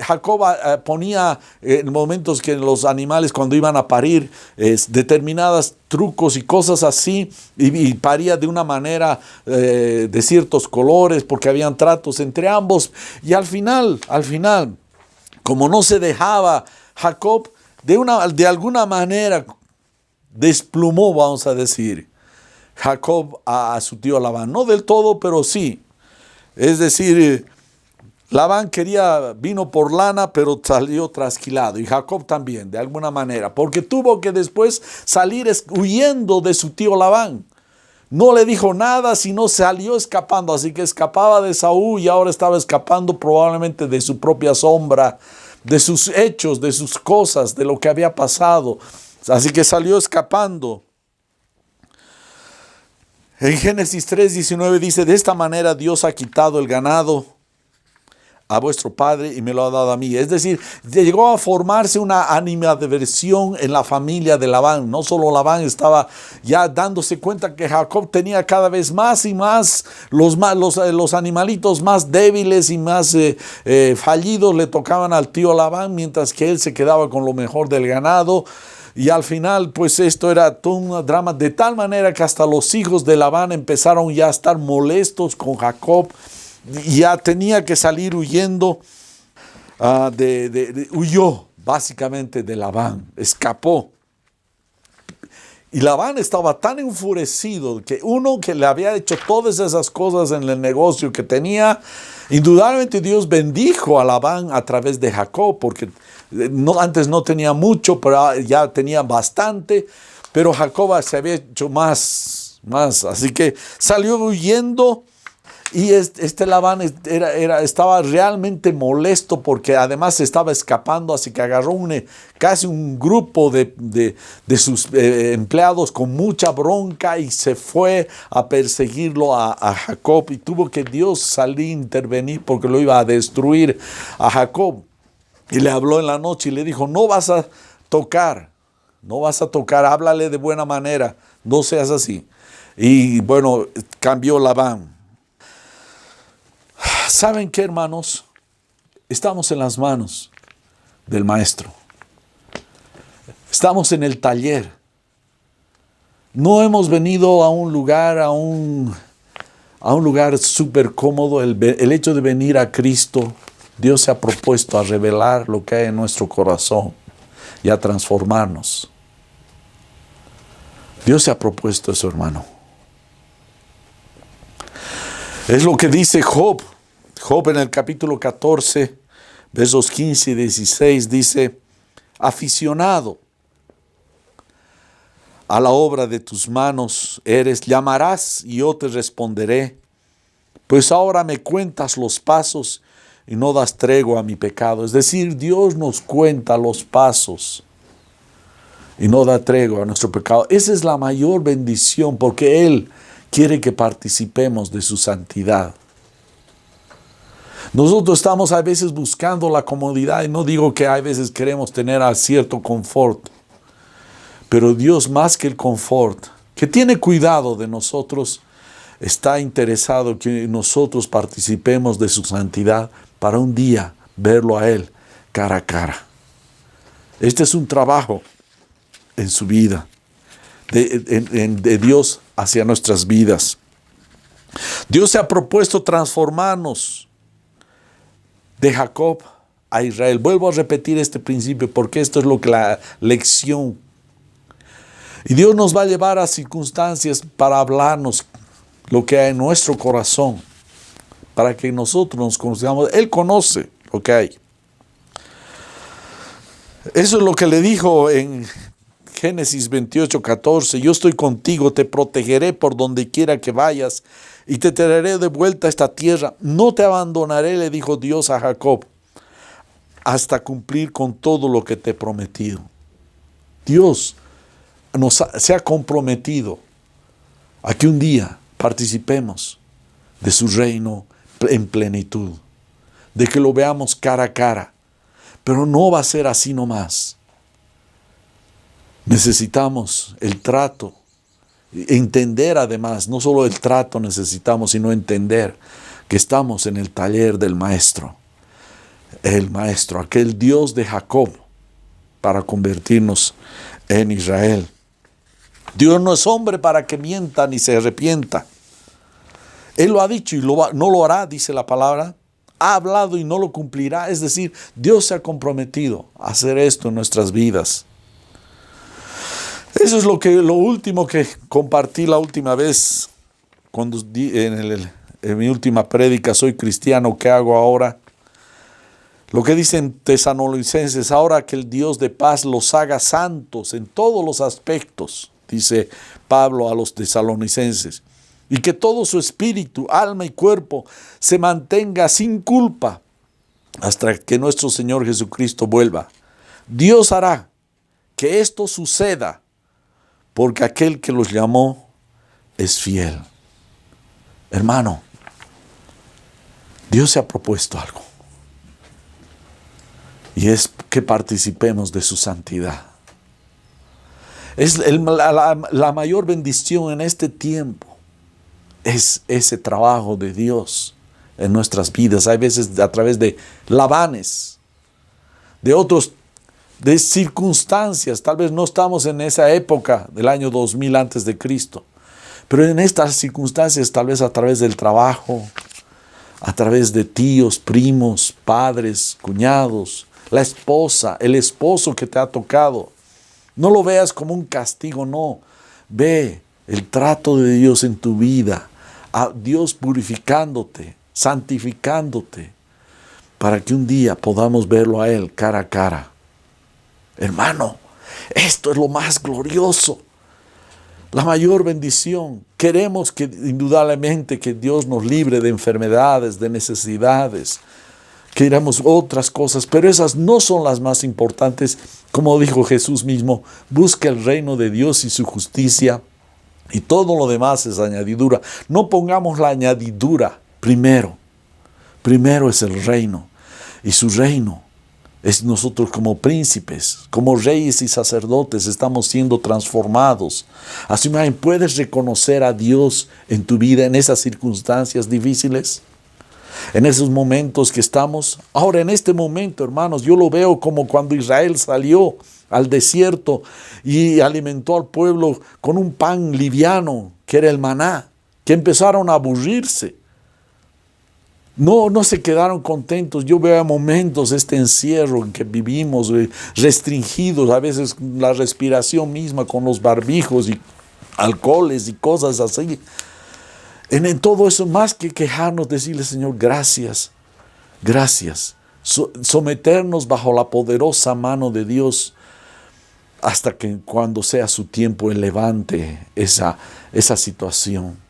Jacob ponía en momentos que los animales, cuando iban a parir, determinados trucos y cosas así, y paría de una manera de ciertos colores, porque habían tratos entre ambos. Y al final, como no se dejaba, Jacob de alguna manera desplumó, vamos a decir, Jacob a su tío Labán. No del todo, pero sí. Es decir, Labán vino por lana, pero salió trasquilado. Y Jacob también, de alguna manera. Porque tuvo que después salir huyendo de su tío Labán. No le dijo nada, sino salió escapando. Así que escapaba de Saúl y ahora estaba escapando probablemente de su propia sombra, de sus hechos, de sus cosas, de lo que había pasado. Así que salió escapando. En Génesis 3:19 dice: de esta manera Dios ha quitado el ganado a vuestro padre y me lo ha dado a mí. Es decir, llegó a formarse una animadversión en la familia de Labán. No solo Labán estaba ya dándose cuenta que Jacob tenía cada vez más y más los animalitos más débiles y más fallidos le tocaban al tío Labán, mientras que él se quedaba con lo mejor del ganado. Y al final, pues esto era todo un drama, de tal manera que hasta los hijos de Labán empezaron ya a estar molestos con Jacob. Ya tenía que salir huyendo, huyó básicamente de Labán, escapó. Y Labán estaba tan enfurecido que uno que le había hecho todas esas cosas en el negocio que tenía, indudablemente Dios bendijo a Labán a través de Jacob, porque antes no tenía mucho, pero ya tenía bastante, pero Jacob se había hecho más, así que salió huyendo. Y Labán estaba realmente molesto porque además se estaba escapando, así que agarró casi un grupo de sus empleados con mucha bronca y se fue a perseguirlo a Jacob, y tuvo que Dios salir a intervenir porque lo iba a destruir a Jacob. Y le habló en la noche y le dijo: no vas a tocar, háblale de buena manera, no seas así. Y bueno, cambió Labán. ¿Saben qué, hermanos? Estamos en las manos del Maestro. Estamos en el taller. No hemos venido a un lugar, a un lugar súper cómodo. El hecho de venir a Cristo, Dios se ha propuesto a revelar lo que hay en nuestro corazón y a transformarnos. Dios se ha propuesto eso, hermano. Es lo que dice Job. Job en el capítulo 14, versos 15 y 16 dice: aficionado a la obra de tus manos eres, llamarás y yo te responderé. Pues ahora me cuentas los pasos y no das tregua a mi pecado. Es decir, Dios nos cuenta los pasos y no da tregua a nuestro pecado. Esa es la mayor bendición, porque Él quiere que participemos de su santidad. Nosotros estamos a veces buscando la comodidad, y no digo que a veces queremos tener a cierto confort, pero Dios, más que el confort, que tiene cuidado de nosotros, está interesado que nosotros participemos de su santidad para un día verlo a Él cara a cara. Este es un trabajo en su vida, de Dios hacia nuestras vidas. Dios se ha propuesto transformarnos de Jacob a Israel. Vuelvo a repetir este principio porque esto es lo que la lección. Y Dios nos va a llevar a circunstancias para hablarnos lo que hay en nuestro corazón, para que nosotros nos conozcamos. Él conoce lo que hay. Eso es lo que le dijo en Génesis 28:14. Yo estoy contigo, te protegeré por donde quiera que vayas y te traeré de vuelta a esta tierra. No te abandonaré, le dijo Dios a Jacob, hasta cumplir con todo lo que te he prometido. Dios se ha comprometido a que un día participemos de su reino en plenitud, de que lo veamos cara a cara, pero no va a ser así nomás. Necesitamos el trato, entender además, no solo el trato necesitamos, sino entender que estamos en el taller del Maestro, el Maestro, aquel Dios de Jacob, para convertirnos en Israel. Dios no es hombre para que mienta ni se arrepienta. Él lo ha dicho y no lo hará, dice la palabra. Ha hablado y no lo cumplirá. Es decir, Dios se ha comprometido a hacer esto en nuestras vidas. Eso es lo último que compartí la última vez, cuando en mi última prédica, soy cristiano, ¿qué hago ahora? Lo que dicen Tesalonicenses: ahora que el Dios de paz los haga santos en todos los aspectos, dice Pablo a los tesalonicenses, y que todo su espíritu, alma y cuerpo se mantenga sin culpa hasta que nuestro Señor Jesucristo vuelva. Dios hará que esto suceda, porque aquel que los llamó es fiel. Hermano, Dios se ha propuesto algo, y es que participemos de su santidad. Es la mayor bendición en este tiempo, es ese trabajo de Dios en nuestras vidas. Hay veces a través de lavanes, de circunstancias. Tal vez no estamos en esa época del año 2000 antes de Cristo, pero en estas circunstancias, tal vez a través del trabajo, a través de tíos, primos, padres, cuñados, la esposa, el esposo que te ha tocado. No lo veas como un castigo, no. Ve el trato de Dios en tu vida, a Dios purificándote, santificándote, para que un día podamos verlo a Él cara a cara. Hermano, esto es lo más glorioso, la mayor bendición. Queremos que indudablemente que Dios nos libre de enfermedades, de necesidades, queremos otras cosas, pero esas no son las más importantes. Como dijo Jesús mismo: busca el reino de Dios y su justicia, y todo lo demás es añadidura. No pongamos la añadidura primero. Primero es el reino, y su reino es nosotros como príncipes, como reyes y sacerdotes, estamos siendo transformados. Así que puedes reconocer a Dios en tu vida en esas circunstancias difíciles. En esos momentos que estamos, ahora en este momento, hermanos, yo lo veo como cuando Israel salió al desierto y alimentó al pueblo con un pan liviano, que era el maná, que empezaron a aburrirse. No se quedaron contentos. Yo veo momentos este encierro en que vivimos restringidos, a veces la respiración misma con los barbijos y alcoholes y cosas así. En todo eso, más que quejarnos, decirle, Señor, gracias, gracias. Someternos bajo la poderosa mano de Dios hasta que cuando sea su tiempo Él levante esa situación.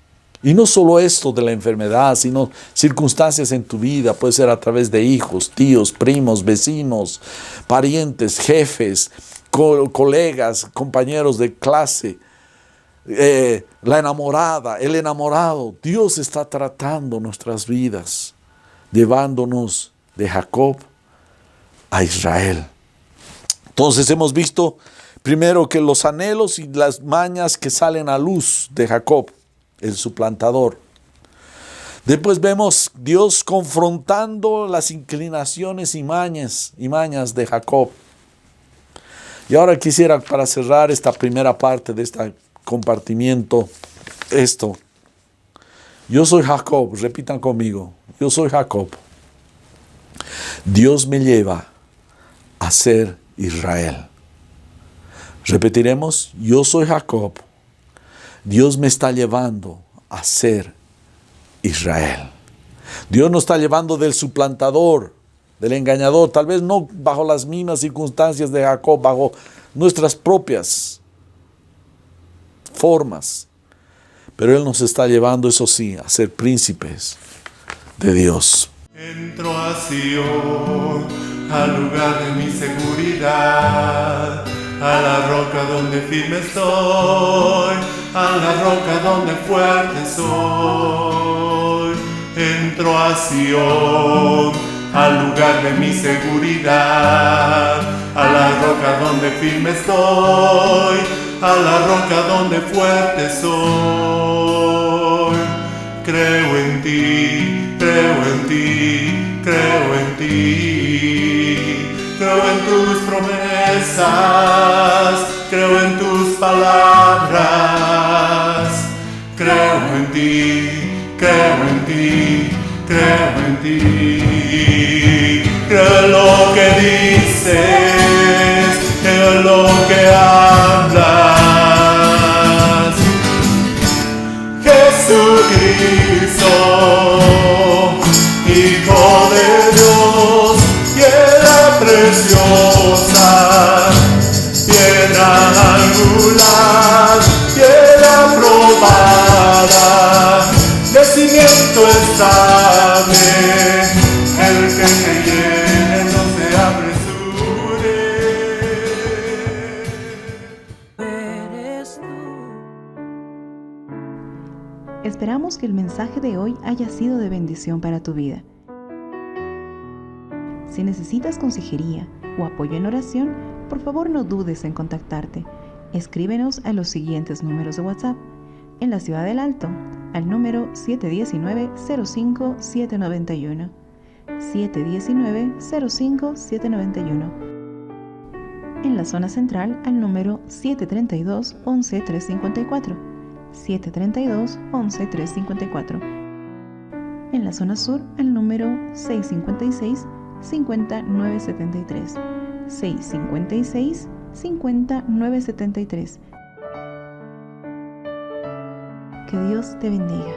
Y no solo esto de la enfermedad, sino circunstancias en tu vida. Puede ser a través de hijos, tíos, primos, vecinos, parientes, jefes, colegas, compañeros de clase. La enamorada, el enamorado. Dios está tratando nuestras vidas, llevándonos de Jacob a Israel. Entonces hemos visto primero que los anhelos y las mañas que salen a luz de Jacob, el suplantador. Después vemos Dios confrontando las inclinaciones y mañas de Jacob. Y ahora quisiera, para cerrar esta primera parte de este compartimiento, esto. Yo soy Jacob, repitan conmigo, yo soy Jacob. Dios me lleva a ser Israel. Repetiremos, yo soy Jacob. Dios me está llevando a ser Israel. Dios nos está llevando del suplantador, del engañador, tal vez no bajo las mismas circunstancias de Jacob, bajo nuestras propias formas. Pero Él nos está llevando, eso sí, a ser príncipes de Dios. Entro a Sion, al lugar de mi seguridad, a la roca donde firme estoy, a la roca donde fuerte soy. Entro a Sion, al lugar de mi seguridad, a la roca donde firme estoy, a la roca donde fuerte soy. Creo en ti, creo en ti, creo en ti. Creo en tus promesas, creo en tus palabras. Creo en ti, creo en ti, creo en ti. Creo en lo que dices, creo en lo que hablas. Jesucristo, Hijo de Dios, piedra preciosa, piedra angular, piedra probada, de cimiento estable, el que creyere no se apresure. Eres tú. Esperamos que el mensaje de hoy haya sido de bendición para tu vida. Si necesitas consejería o apoyo en oración, por favor no dudes en contactarte. Escríbenos a los siguientes números de WhatsApp. En la Ciudad del Alto, al número 719-05-791. 719-05-791. En la zona central, al número 732-11-354. 732-11-354. En la zona sur, al número 656-5973. 656-5973. Que Dios te bendiga.